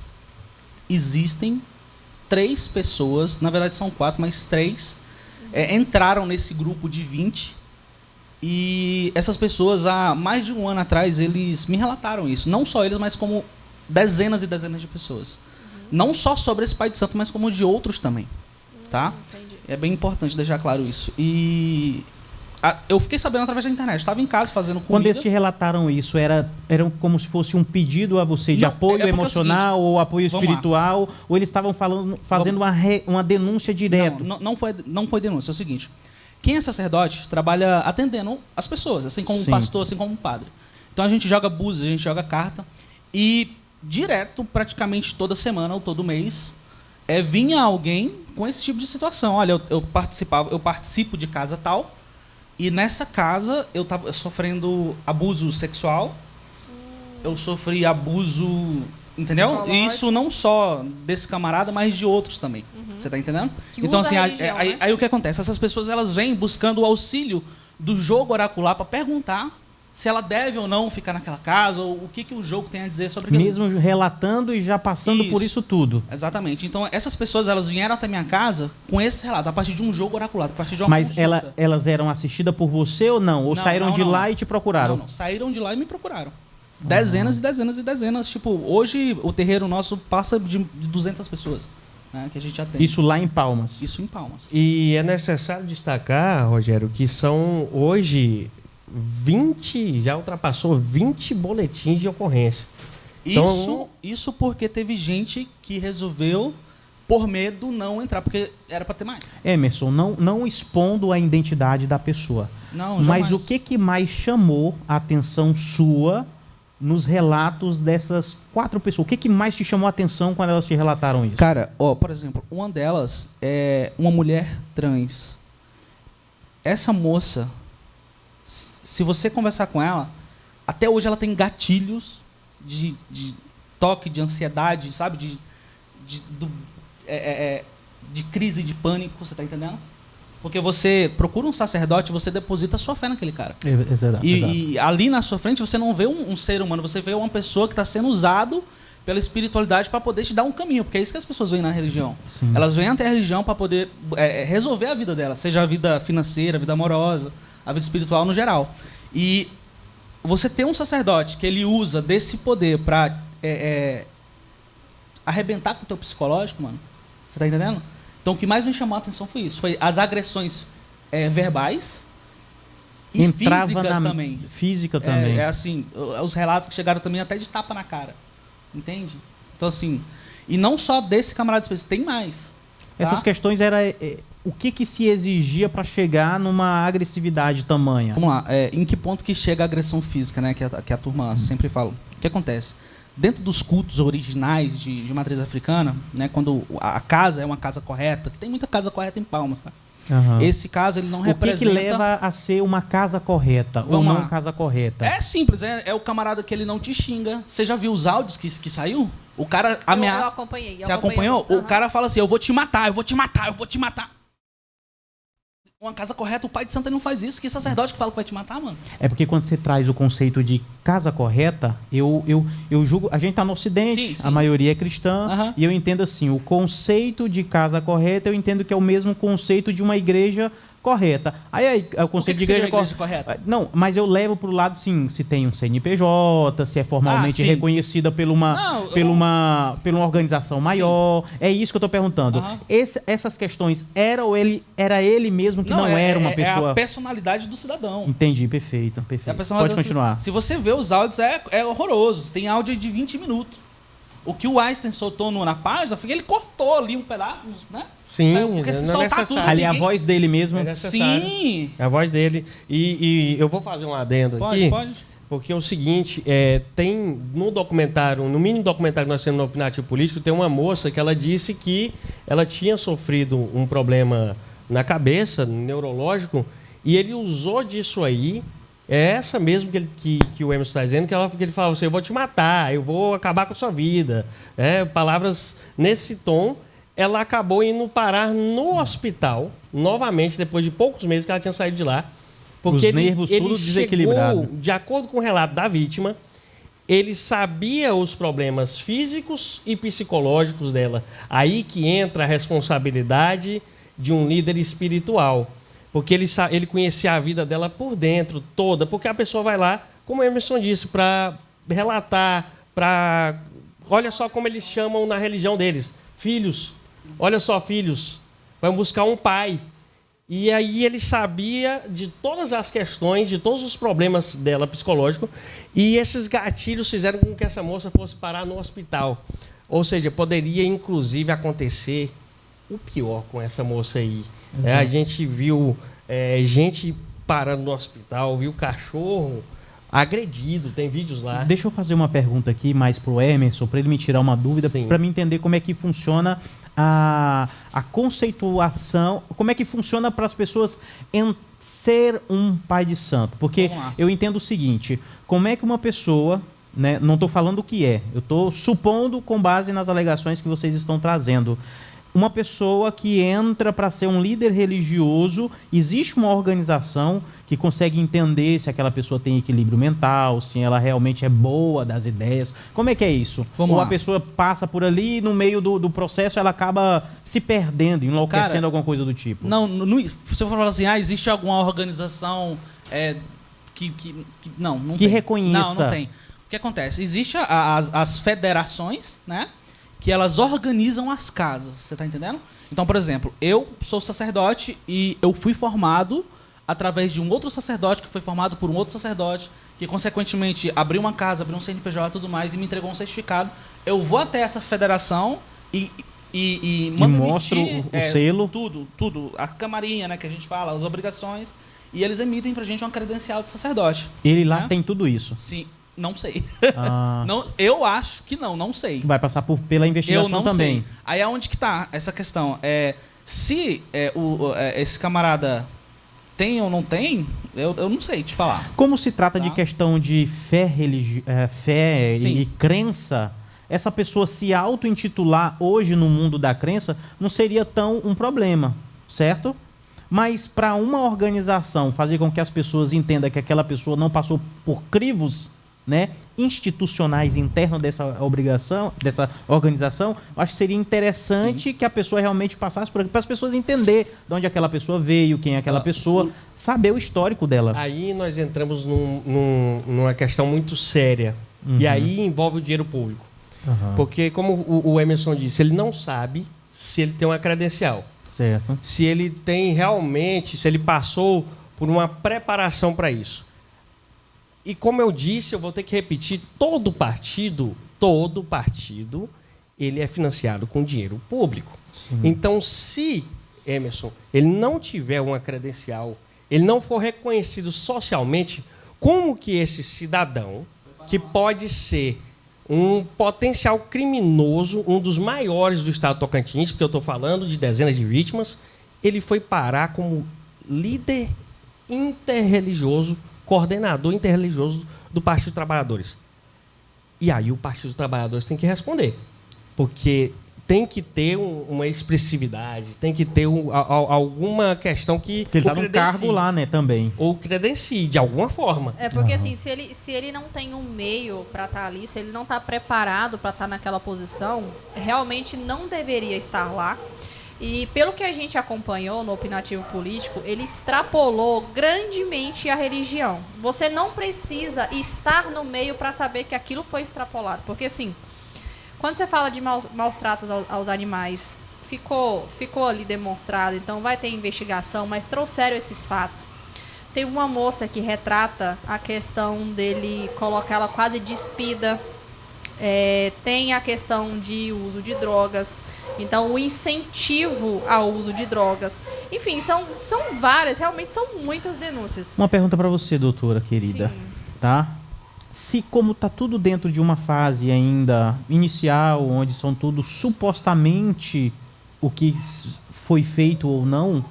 existem 3 pessoas, na verdade são 4, mas 3 entraram nesse grupo de 20 e essas pessoas há mais de um ano atrás eles me relataram isso, não só eles, mas como dezenas e dezenas de pessoas. Não só sobre esse pai de santo, mas como de outros também, tá? Entendi. É bem importante deixar claro isso. E eu fiquei sabendo através da internet, estava em casa fazendo comida. Quando eles te relataram isso, era como se fosse um pedido a você de apoio emocional, seguinte, ou apoio espiritual, ou eles estavam fazendo uma denúncia direta? Não foi denúncia, é o seguinte, quem é sacerdote trabalha atendendo as pessoas, assim como um pastor, assim como um padre. Então a gente joga búzios, a gente joga carta, e direto, praticamente toda semana ou todo mês, vinha alguém com esse tipo de situação. Olha, eu participo de casa tal, E nessa casa eu tava sofrendo abuso sexual, eu sofri abuso, entendeu? E isso não só desse camarada, mas de outros também. Você tá entendendo? Que então usa assim, a religião, né? aí o que acontece? Essas pessoas elas vêm buscando o auxílio do jogo oracular para perguntar se ela deve ou não ficar naquela casa, ou o que o jogo tem a dizer sobre aquilo. Mesmo relatando e já passando por isso tudo. Exatamente. Então, essas pessoas, elas vieram até minha casa com esse relato, a partir de um jogo oracular, a partir de uma Mas consulta. elas eram assistidas por você ou não? Ou Não, saíram não, de não. lá e te procuraram? Não, saíram de lá e me procuraram. Dezenas e dezenas e dezenas. Tipo, hoje o terreiro nosso passa de 200 pessoas, né, que a gente atende. Isso lá em Palmas? Isso em Palmas. E é necessário destacar, Rogério, que são hoje 20, já ultrapassou 20 boletins de ocorrência. Então, Isso porque teve gente que resolveu, por medo, não entrar, porque era para ter mais. Emerson, não expondo a identidade da pessoa. Não, Mas jamais. o que mais chamou a atenção sua nos relatos dessas 4 pessoas? O que mais te chamou a atenção quando elas te relataram isso? Cara, ó, por exemplo, uma delas é uma mulher trans. Essa moça, se você conversar com ela, até hoje ela tem gatilhos de toque, de ansiedade, sabe? De crise de pânico, você tá entendendo? Porque você procura um sacerdote, você deposita sua fé naquele cara. Exato. E ali na sua frente você não vê um ser humano, você vê uma pessoa que está sendo usado pela espiritualidade para poder te dar um caminho, porque é isso que as pessoas veem na religião. Sim. Elas vêm até a religião para poder resolver a vida delas, seja a vida financeira, a vida amorosa, a vida espiritual no geral. E você ter um sacerdote que ele usa desse poder para arrebentar com o teu psicológico, mano, você tá entendendo? Então o que mais me chamou a atenção foi isso, foi as agressões verbais e Entrava físicas na também. Física também. Assim, os relatos que chegaram também até de tapa na cara. Entende? Então, assim, e não só desse camarada específico, tem mais. Tá? Essas questões era o que se exigia para chegar numa agressividade tamanha? Vamos lá, em que ponto que chega a agressão física, né? Que a turma sempre fala. O que acontece? Dentro dos cultos originais de matriz africana, né, quando a casa é uma casa correta, que tem muita casa correta em Palmas, tá? Uhum. Esse caso ele não representa... O que leva a ser uma casa correta ou Vamos não lá. casa correta? É simples, é o camarada que ele não te xinga. Você já viu os áudios que saiu? O cara ameaça. Eu acompanhei. Você acompanhou? O cara fala assim: eu vou te matar, eu vou te matar, eu vou te matar. Uma casa correta, o pai de santo não faz isso. Que sacerdote que fala que vai te matar, mano? É porque quando você traz o conceito de casa correta, eu julgo. A gente tá no Ocidente, Sim. a maioria é cristã, Uhum. e eu entendo assim: o conceito de casa correta, eu entendo que é o mesmo conceito de uma igreja correta. Aí o conceito que de igreja, seria a igreja correta? Não, mas eu levo pro lado, sim, se tem um CNPJ, se é formalmente sim. reconhecida por uma organização maior. É isso que eu tô perguntando. Uhum. Essas questões, era ele mesmo que não era uma pessoa... É a personalidade do cidadão. Entendi, perfeito. É a Pode personalidade continuar. Se você vê os áudios, é horroroso. Tem áudio de 20 minutos. O que o Einstein soltou na página foi que ele cortou ali um pedaço, né? Sim, Porque se não é soltar necessário. tudo, Ali a ninguém- voz dele mesmo. É necessário. Sim. É a voz dele. E eu vou fazer um adendo aqui. Pode. Porque é o seguinte, tem no documentário, no mínimo documentário que nós temos no Opinativo Político, tem uma moça que ela disse que ela tinha sofrido um problema na cabeça, neurológico, e ele usou disso aí, é essa mesmo que o Emerson está dizendo, que ele falava assim: eu vou te matar, eu vou acabar com a sua vida. Palavras nesse tom. Ela acabou indo parar no hospital, novamente, depois de poucos meses que ela tinha saído de lá. Porque Os nervos ele tudo chegou, desequilibrado. de acordo com o relato da vítima, ele sabia os problemas físicos e psicológicos dela. Aí que entra a responsabilidade de um líder espiritual. Porque ele conhecia a vida dela por dentro, toda. Porque a pessoa vai lá, como o Emerson disse, para relatar, para... Olha só como eles chamam na religião deles. Filhos. Olha só, filhos. Vão buscar um pai. E aí ele sabia de todas as questões, de todos os problemas dela psicológico, e esses gatilhos fizeram com que essa moça fosse parar no hospital. Ou seja, poderia inclusive acontecer o pior com essa moça aí. A gente viu gente parando no hospital, viu cachorro agredido, tem vídeos lá. Deixa eu fazer uma pergunta aqui mais pro Emerson, para ele me tirar uma dúvida, Sim. para me entender como é que funciona a conceituação, como é que funciona para as pessoas ser um pai de santo? Porque Vamos lá. eu entendo o seguinte, como é que uma pessoa, né, não estou falando o que é, eu estou supondo com base nas alegações que vocês estão trazendo, uma pessoa que entra para ser um líder religioso, existe uma organização que consegue entender se aquela pessoa tem equilíbrio mental, se ela realmente é boa das ideias. Como é que é isso? Vamos Ou lá. a pessoa passa por ali e no meio do processo ela acaba se perdendo, enlouquecendo, Cara, alguma coisa do tipo? Não, se você for falar assim, existe alguma organização que não Que tem. reconheça. Não tem. O que acontece? Existem as federações, né? Que elas organizam as casas, você está entendendo? Então, por exemplo, eu sou sacerdote e eu fui formado através de um outro sacerdote que foi formado por um outro sacerdote que, consequentemente, abriu uma casa, abriu um CNPJ e tudo mais e me entregou um certificado. Eu vou até essa federação e mando mostra emitir, o selo. Tudo, a camarinha, né, que a gente fala, as obrigações, e eles emitem pra gente uma credencial de sacerdote. Ele lá né? tem tudo isso. Sim, não sei. Ah. Não, eu acho que não sei. Vai passar pela investigação Eu não também. sei. Aí aonde que tá essa questão? Se esse camarada tem ou não tem, eu não sei te falar. Como se trata de Tá. questão de fé Sim. e crença, essa pessoa se auto-intitular hoje no mundo da crença não seria tão um problema, certo? Mas para uma organização fazer com que as pessoas entendam que aquela pessoa não passou por crivos, né, institucionais internos dessa organização, eu acho que seria interessante que a pessoa realmente passasse por aqui, para as pessoas entenderem de onde aquela pessoa veio, quem é aquela pessoa, saber o histórico dela. Aí nós entramos numa questão muito séria. E aí envolve o dinheiro público. Porque, como o Emerson disse, ele não sabe se ele tem uma credencial. Certo. Se ele tem realmente, se ele passou por uma preparação para isso. E como eu disse, eu vou ter que repetir, todo partido, ele é financiado com dinheiro público. Então, se, Emerson, ele não tiver uma credencial, ele não for reconhecido socialmente, como que esse cidadão, que pode ser um potencial criminoso, um dos maiores do estado do Tocantins, porque eu estou falando de dezenas de vítimas, ele foi parar como líder interreligioso, coordenador interreligioso do Partido dos Trabalhadores. E aí o Partido dos Trabalhadores tem que responder, porque tem que ter uma expressividade, tem que ter alguma questão que Porque ele está num cargo lá, né, também. ou credencie, de alguma forma. É porque assim, se ele não tem um meio para estar ali, se ele não está preparado para estar naquela posição, realmente não deveria estar lá. E pelo que a gente acompanhou no Opinativo Político, ele extrapolou grandemente a religião. Você não precisa estar no meio para saber que aquilo foi extrapolado. Porque assim, quando você fala de maus tratos aos animais, ficou ali demonstrado, então vai ter investigação, mas trouxeram esses fatos. Tem uma moça que retrata a questão dele colocar ela quase despida. Tem a questão de uso de drogas. Então, o incentivo ao uso de drogas. Enfim, são várias, realmente são muitas denúncias. Uma pergunta para você, doutora querida. Sim. Tá? Se como está tudo dentro de uma fase ainda inicial, onde são tudo supostamente o que foi feito ou não,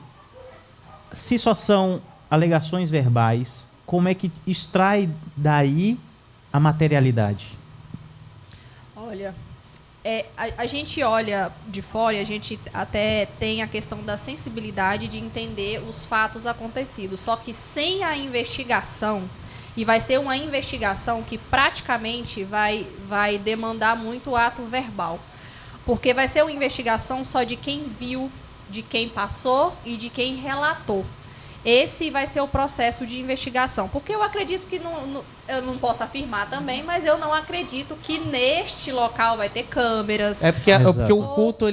se só são alegações verbais, como é que extrai daí a materialidade? Olha, a gente olha de fora e a gente até tem a questão da sensibilidade de entender os fatos acontecidos. Só que sem a investigação, e vai ser uma investigação que praticamente vai demandar muito ato verbal. Porque vai ser uma investigação só de quem viu, de quem passou e de quem relatou. Esse vai ser o processo de investigação. Porque eu acredito que, eu não posso afirmar também, mas eu não acredito que neste local vai ter câmeras. Porque o culto,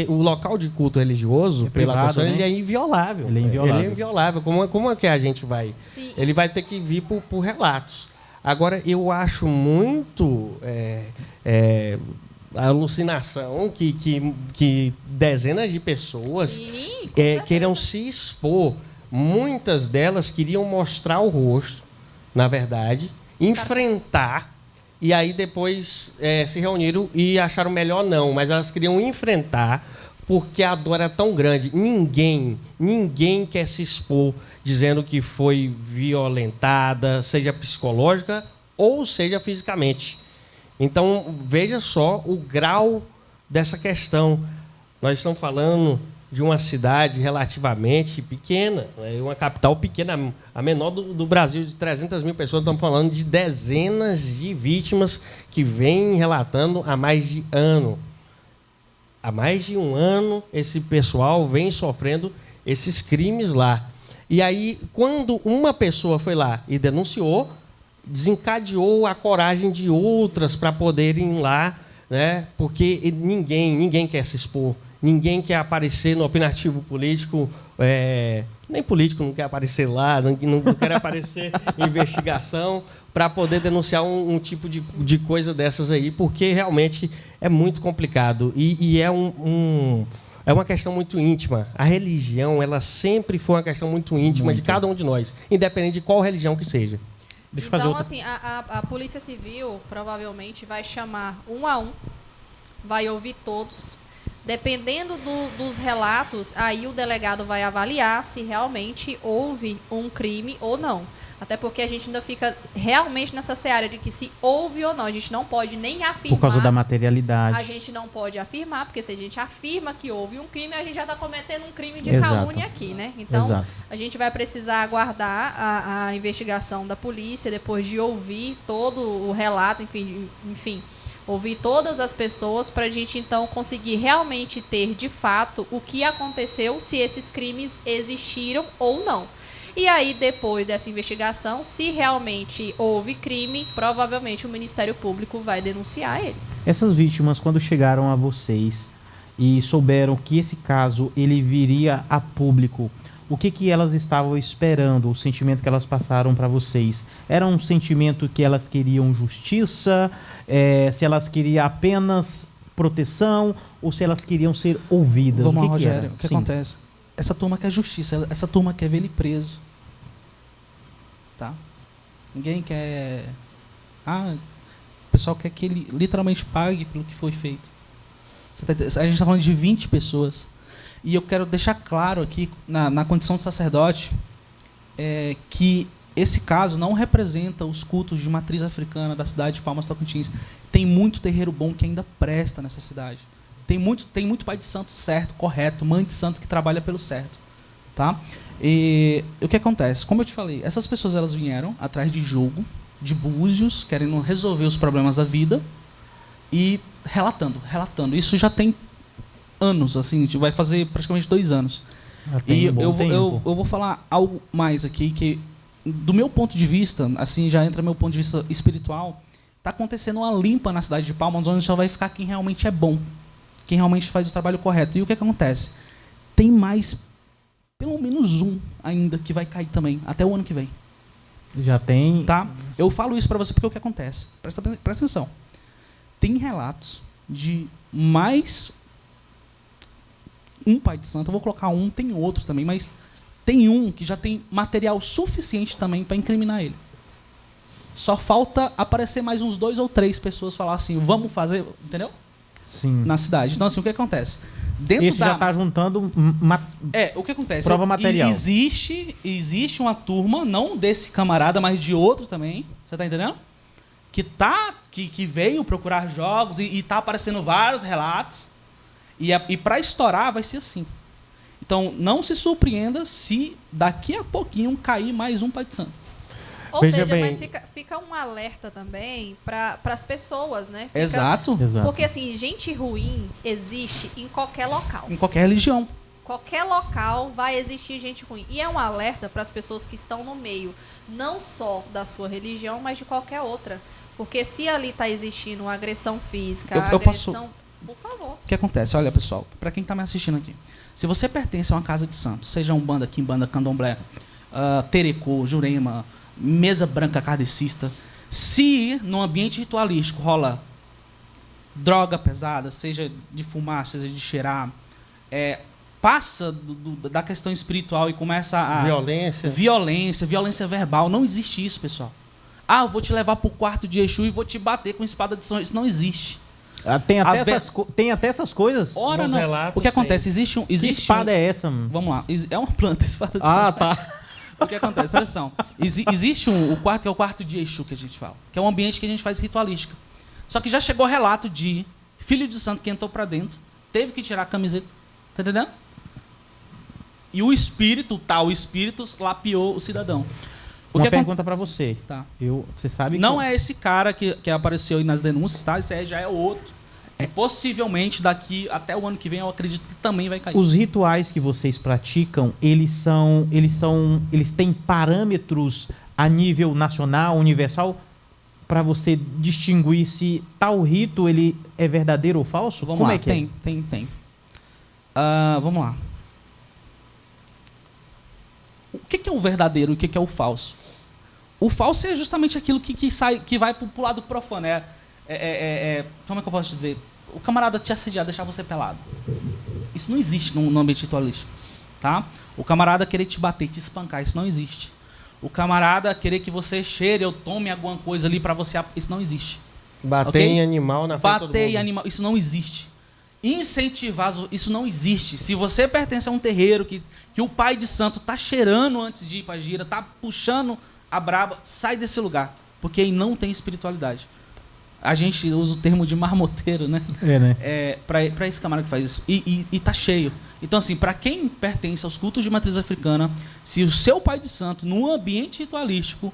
o local de culto religioso, pela privado, pessoa, né? ele é inviolável. Ele é inviolável. Ele é inviolável. Como é que a gente vai? Sim. Ele vai ter que vir por relatos. Agora, eu acho muito alucinação que dezenas de pessoas Sim, com certeza. queiram se expor. Muitas delas queriam mostrar o rosto, na verdade, enfrentar, e aí depois se reuniram e acharam melhor não, mas elas queriam enfrentar porque a dor é tão grande. Ninguém quer se expor dizendo que foi violentada, seja psicológica ou seja fisicamente. Então, veja só o grau dessa questão. Nós estamos falando de uma cidade relativamente pequena, uma capital pequena, a menor do Brasil, de 300 mil pessoas. Estamos falando de dezenas de vítimas que vêm relatando há mais de ano. Há mais de um ano, esse pessoal vem sofrendo esses crimes lá. E aí, quando uma pessoa foi lá e denunciou, desencadeou a coragem de outras para poderem ir lá, né? Porque ninguém quer se expor. Ninguém quer aparecer no opinativo político, nem político não quer aparecer lá, não quer aparecer em investigação para poder denunciar um tipo de coisa dessas aí, porque realmente é muito complicado e é uma questão muito íntima. A religião, ela sempre foi uma questão muito íntima de cada um de nós, independente de qual religião que seja. Deixa eu fazer outra. Assim, a Polícia Civil provavelmente vai chamar um a um, vai ouvir todos. Dependendo dos relatos, aí o delegado vai avaliar se realmente houve um crime ou não. Até porque a gente ainda fica realmente nessa seara de que se houve ou não. A gente não pode nem afirmar. Por causa da materialidade. A gente não pode afirmar, porque se a gente afirma que houve um crime, a gente já está cometendo um crime de Exato. calúnia aqui, né? Então, Exato. a gente vai precisar aguardar a investigação da polícia, depois de ouvir todo o relato, enfim, ouvir todas as pessoas para a gente, então, conseguir realmente ter, de fato, o que aconteceu, se esses crimes existiram ou não. E aí, depois dessa investigação, se realmente houve crime, provavelmente o Ministério Público vai denunciar ele. Essas vítimas, quando chegaram a vocês e souberam que esse caso ele viria a público, o que elas estavam esperando, o sentimento que elas passaram para vocês? Era um sentimento que elas queriam justiça, se elas queriam apenas proteção ou se elas queriam ser ouvidas? Vamos lá, que Rogério, era? o que Sim. acontece? Essa turma quer justiça, essa turma quer ver ele preso. Tá? Ninguém quer... o pessoal quer que ele literalmente pague pelo que foi feito. A gente está falando de 20 pessoas. E eu quero deixar claro aqui, na condição de sacerdote, que esse caso não representa os cultos de matriz africana da cidade de Palmas Tocantins. Tem muito terreiro bom que ainda presta nessa cidade. Tem muito pai de santo certo, correto, mãe de santo que trabalha pelo certo. Tá? E o que acontece? Como eu te falei, essas pessoas elas vieram atrás de jogo, de búzios, querendo resolver os problemas da vida e relatando. Isso já tem anos, assim, a gente vai fazer praticamente 2 anos. E eu vou falar algo mais aqui, que do meu ponto de vista, assim, já entra meu ponto de vista espiritual, está acontecendo uma limpa na cidade de Palmas, onde só vai ficar quem realmente é bom, quem realmente faz o trabalho correto. E o que acontece? Tem mais, pelo menos um ainda, que vai cair também, até o ano que vem. Já tem... Tá? Eu falo isso para você porque o que acontece? Presta atenção. Tem relatos de mais um pai de santo, eu vou colocar um, tem outros também, mas tem um que já tem material suficiente também para incriminar ele. Só falta aparecer mais uns 2 ou 3 pessoas falar assim, vamos fazer, entendeu? Sim. Na cidade. Então, assim, o que acontece? Esse já está juntando o que acontece? prova material. Existe uma turma, não desse camarada, mas de outro também, você está entendendo? Que veio procurar jogos e está aparecendo vários relatos. E para estourar vai ser assim. Então, não se surpreenda se daqui a pouquinho cair mais um pai de santo. Ou seja, mas fica um alerta também para as pessoas, né? Exato. Porque, assim, gente ruim existe em qualquer local. Em qualquer religião. Qualquer local vai existir gente ruim. E é um alerta para as pessoas que estão no meio, não só da sua religião, mas de qualquer outra. Porque se ali está existindo uma agressão física, agressão... Por favor. O que acontece? Olha, pessoal, para quem está me assistindo aqui. Se você pertence a uma casa de santos, seja Umbanda, Quimbanda, Candomblé, Terecô, Jurema, Mesa Branca Kardecista, se no ambiente ritualístico rola droga pesada, seja de fumar, seja de cheirar, passa da questão espiritual e começa a... Violência verbal. Não existe isso, pessoal. Eu vou te levar para o quarto de Exu e vou te bater com espada de São... Isso não existe. Tem até essas coisas? Ora, Nos não. relatos O que acontece? Existe Que espada é essa, mano? Vamos lá. É uma planta, espada de Ah, samurai. tá. O que acontece? Presta atenção. Existe o quarto, que é o quarto de Exu, que a gente fala. Que é um ambiente que a gente faz ritualística. Só que já chegou relato de filho de santo que entrou pra dentro, teve que tirar a camiseta. Tá entendendo? E o espírito lapiou o cidadão. Uma pergunta pra você. Tá. Você sabe Não é esse cara que apareceu aí nas denúncias, tá? Esse aí já é outro. E possivelmente daqui até o ano que vem eu acredito que também vai cair. Os rituais que vocês praticam, eles têm parâmetros a nível nacional, universal, para você distinguir se tal rito ele é verdadeiro ou falso? Vamos Como lá, é que tem. Vamos lá. O que é o verdadeiro e o que é o falso? O falso é justamente aquilo que vai pro lado profano. Como é que eu posso dizer? O camarada te assediar, deixar você pelado. Isso não existe no ambiente ritualístico. Tá? O camarada querer te bater, te espancar, isso não existe. O camarada querer que você cheire ou tome alguma coisa ali pra você... Isso não existe. Bater Ok? em animal na frente de todo Bater em mundo. animal, isso não existe. Incentivar, isso não existe. Se você pertence a um terreiro que o pai de santo tá cheirando antes de ir pra gira, tá puxando a braba, sai desse lugar. Porque aí não tem espiritualidade. A gente usa o termo de marmoteiro, né? né? Pra esse camarada que faz isso. E tá cheio. Então, assim, para quem pertence aos cultos de matriz africana, se o seu pai de santo, num ambiente ritualístico,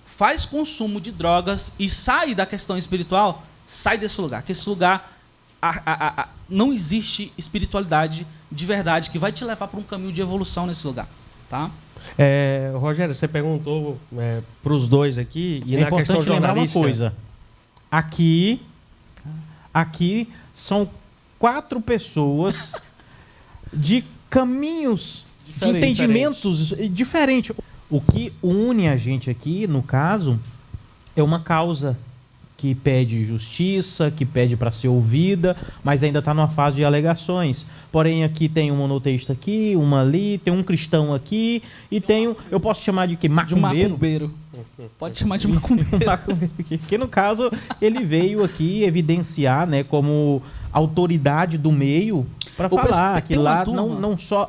faz consumo de drogas e sai da questão espiritual, sai desse lugar. Que esse lugar não existe espiritualidade de verdade que vai te levar para um caminho de evolução nesse lugar. Tá? Rogério, você perguntou para os dois aqui, e É na questão importante lembrar uma jornalística... coisa. Aqui são 4 pessoas de caminhos, de entendimentos diferentes. O que une a gente aqui, no caso, é uma causa que pede justiça, que pede para ser ouvida, mas ainda está numa fase de alegações. Porém, aqui tem um monoteísta aqui, uma ali, tem um cristão aqui, e tem eu posso chamar de quê? Macumbeiro? Pode chamar de macumbeiro. Que no caso, ele veio aqui evidenciar, né, como autoridade do meio para falar que lá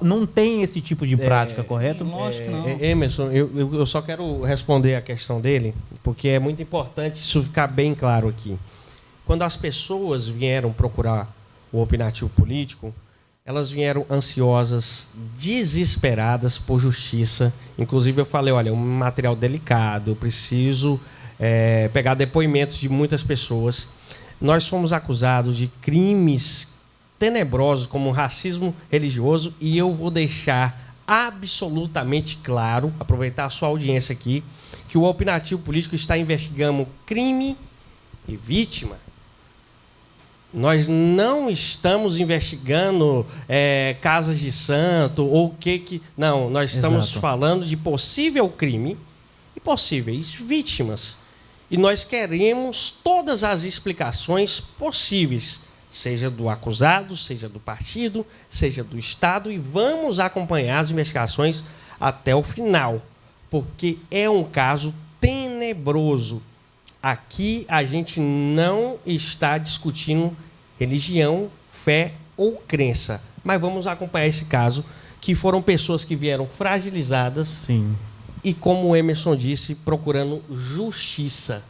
não tem esse tipo de prática, correto? Lógico que não. Emerson, eu só quero responder a questão dele, porque é muito importante isso ficar bem claro aqui. Quando as pessoas vieram procurar o opinativo político, elas vieram ansiosas, desesperadas por justiça. Inclusive eu falei, olha, é um material delicado, eu preciso pegar depoimentos de muitas pessoas. Nós fomos acusados de crimes tenebrosos como racismo religioso, e eu vou deixar absolutamente claro, aproveitar a sua audiência aqui, que o opinativo político está investigando crime e vítima. Nós não estamos investigando casas de santo ou o que... Não, nós estamos falando de possível crime e possíveis vítimas. E nós queremos todas as explicações possíveis, seja do acusado, seja do partido, seja do Estado, e vamos acompanhar as investigações até o final, porque é um caso tenebroso. Aqui a gente não está discutindo religião, fé ou crença, mas vamos acompanhar esse caso, que foram pessoas que vieram fragilizadas. Sim. E, como o Emerson disse, procurando justiça.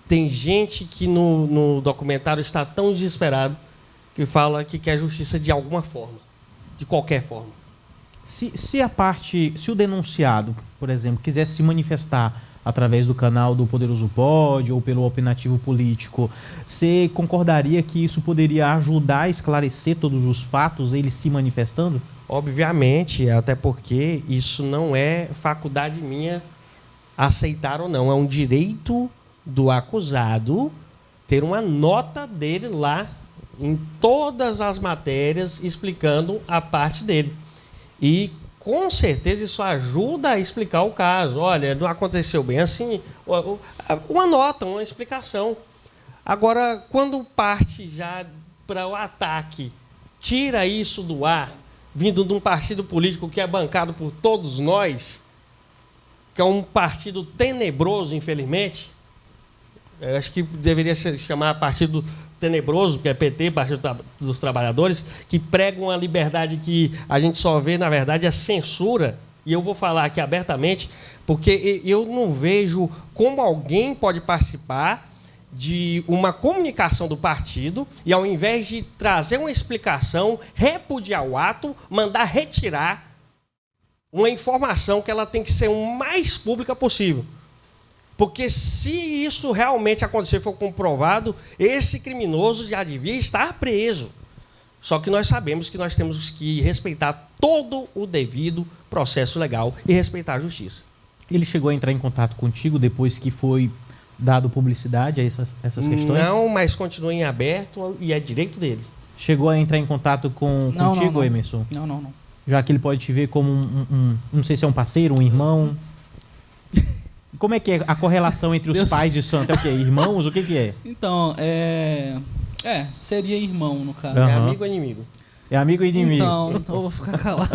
Tem gente que no documentário está tão desesperado que fala que quer justiça de alguma forma, de qualquer forma. Se o denunciado, por exemplo, quiser se manifestar através do canal do Poderoso Pode ou pelo opinativo político, você concordaria que isso poderia ajudar a esclarecer todos os fatos, ele se manifestando? Obviamente, até porque isso não é faculdade minha aceitar ou não. É um direito do acusado ter uma nota dele lá em todas as matérias explicando a parte dele. E com certeza isso ajuda a explicar o caso. Olha, não aconteceu bem assim. Uma nota, uma explicação. Agora, quando parte já para o ataque, tira isso do ar, vindo de um partido político que é bancado por todos nós, que é um partido tenebroso, infelizmente. Eu acho que deveria se chamar partido tenebroso, que é PT, Partido dos Trabalhadores, que pregam uma liberdade que a gente só vê, na verdade, a censura. E eu vou falar aqui abertamente, porque eu não vejo como alguém pode participar de uma comunicação do partido e, ao invés de trazer uma explicação, repudiar o ato, mandar retirar uma informação que ela tem que ser o mais pública possível. Porque se isso realmente acontecer, for comprovado, esse criminoso já devia estar preso. Só que nós sabemos que nós temos que respeitar todo o devido processo legal e respeitar a justiça. Ele chegou a entrar em contato contigo depois que foi dado publicidade a essas questões? Não, mas continua em aberto e é direito dele. Chegou a entrar em contato contigo, não. Emerson? Não. Já que ele pode te ver como não sei se é um parceiro, um irmão. Como é que é a correlação entre os pais de santo? É o quê? Irmãos? O que é? Então, seria irmão, no caso. Uhum. É amigo ou inimigo? É amigo e inimigo. Então eu vou ficar calado.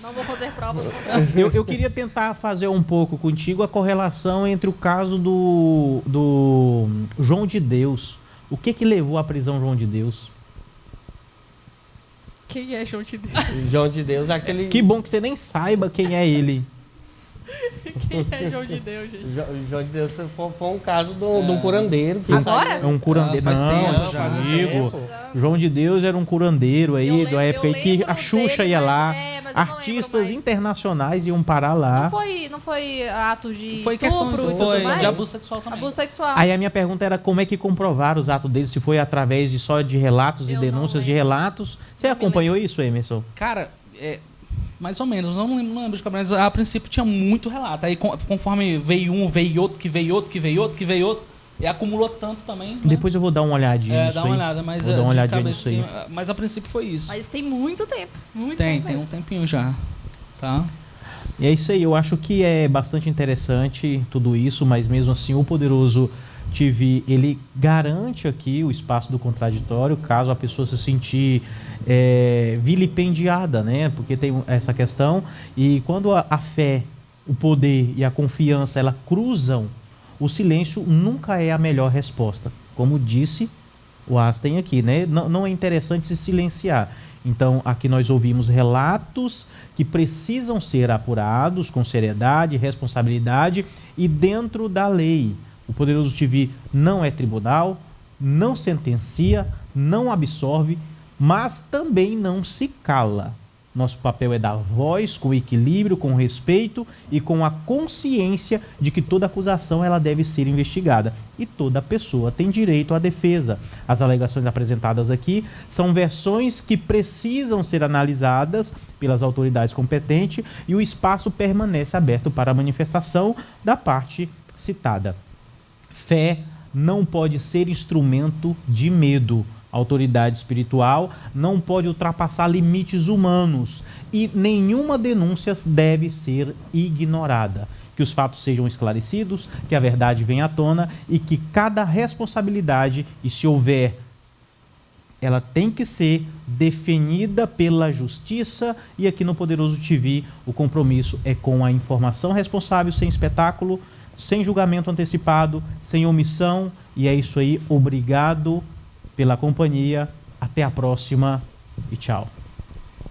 Não vou fazer provas. Eu queria tentar fazer um pouco contigo a correlação entre o caso do João de Deus. O que levou à prisão João de Deus? Quem é João de Deus? João de Deus é aquele... Que bom que você nem saiba quem é ele. Quem é João de Deus, gente? João de Deus foi um caso de um curandeiro. Que Agora? É um curandeiro. Faz tempo já. Amigo. João de Deus era um curandeiro aí, Eu da época aí que lembro a Xuxa dele, ia mas- lá. mas eu não Artistas lembro mais. internacionais iam parar lá. Não foi ato de Foi questão estupro e tudo foi mais? de abuso sexual também. Abuso sexual. Aí a minha pergunta era como é que comprovaram os atos dele, se foi através de só de relatos e Eu denúncias não de lembro. relatos. Você Não me acompanhou isso, Emerson? Cara, mais ou menos, eu não lembro de cabeça, mas a princípio tinha muito relato. Aí conforme veio um, veio outro, que veio outro, que veio outro, que veio outro, e acumulou tanto também. Né? Depois eu vou dar uma olhadinha nisso dá uma aí. olhada, mas Vou dar uma de olhadinha cabeça, nisso aí. mas a princípio foi isso. Mas tem muito tempo. Muito Tem tempo um mesmo. tempinho já. Tá? E é isso aí, eu acho que é bastante interessante tudo isso, mas mesmo assim o Poderoso TV, ele garante aqui o espaço do contraditório, caso a pessoa se sentir vilipendiada, né? Porque tem essa questão, e quando a fé, o poder e a confiança, ela cruzam, o silêncio nunca é a melhor resposta. Como disse o Asten aqui, né? Não é interessante se silenciar. Então, aqui nós ouvimos relatos que precisam ser apurados com seriedade, responsabilidade e dentro da lei. O Poderoso TV não é tribunal, não sentencia, não absolve, mas também não se cala. Nosso papel é dar voz com equilíbrio, com respeito e com a consciência de que toda acusação ela deve ser investigada. E toda pessoa tem direito à defesa. As alegações apresentadas aqui são versões que precisam ser analisadas pelas autoridades competentes e o espaço permanece aberto para a manifestação da parte citada. Fé não pode ser instrumento de medo. A autoridade espiritual não pode ultrapassar limites humanos e nenhuma denúncia deve ser ignorada. Que os fatos sejam esclarecidos, que a verdade venha à tona e que cada responsabilidade, e se houver, ela tem que ser definida pela justiça. E aqui no Poderoso TV o compromisso é com a informação responsável, sem espetáculo, sem julgamento antecipado, sem omissão. E é isso aí, obrigado pela companhia, até a próxima e tchau.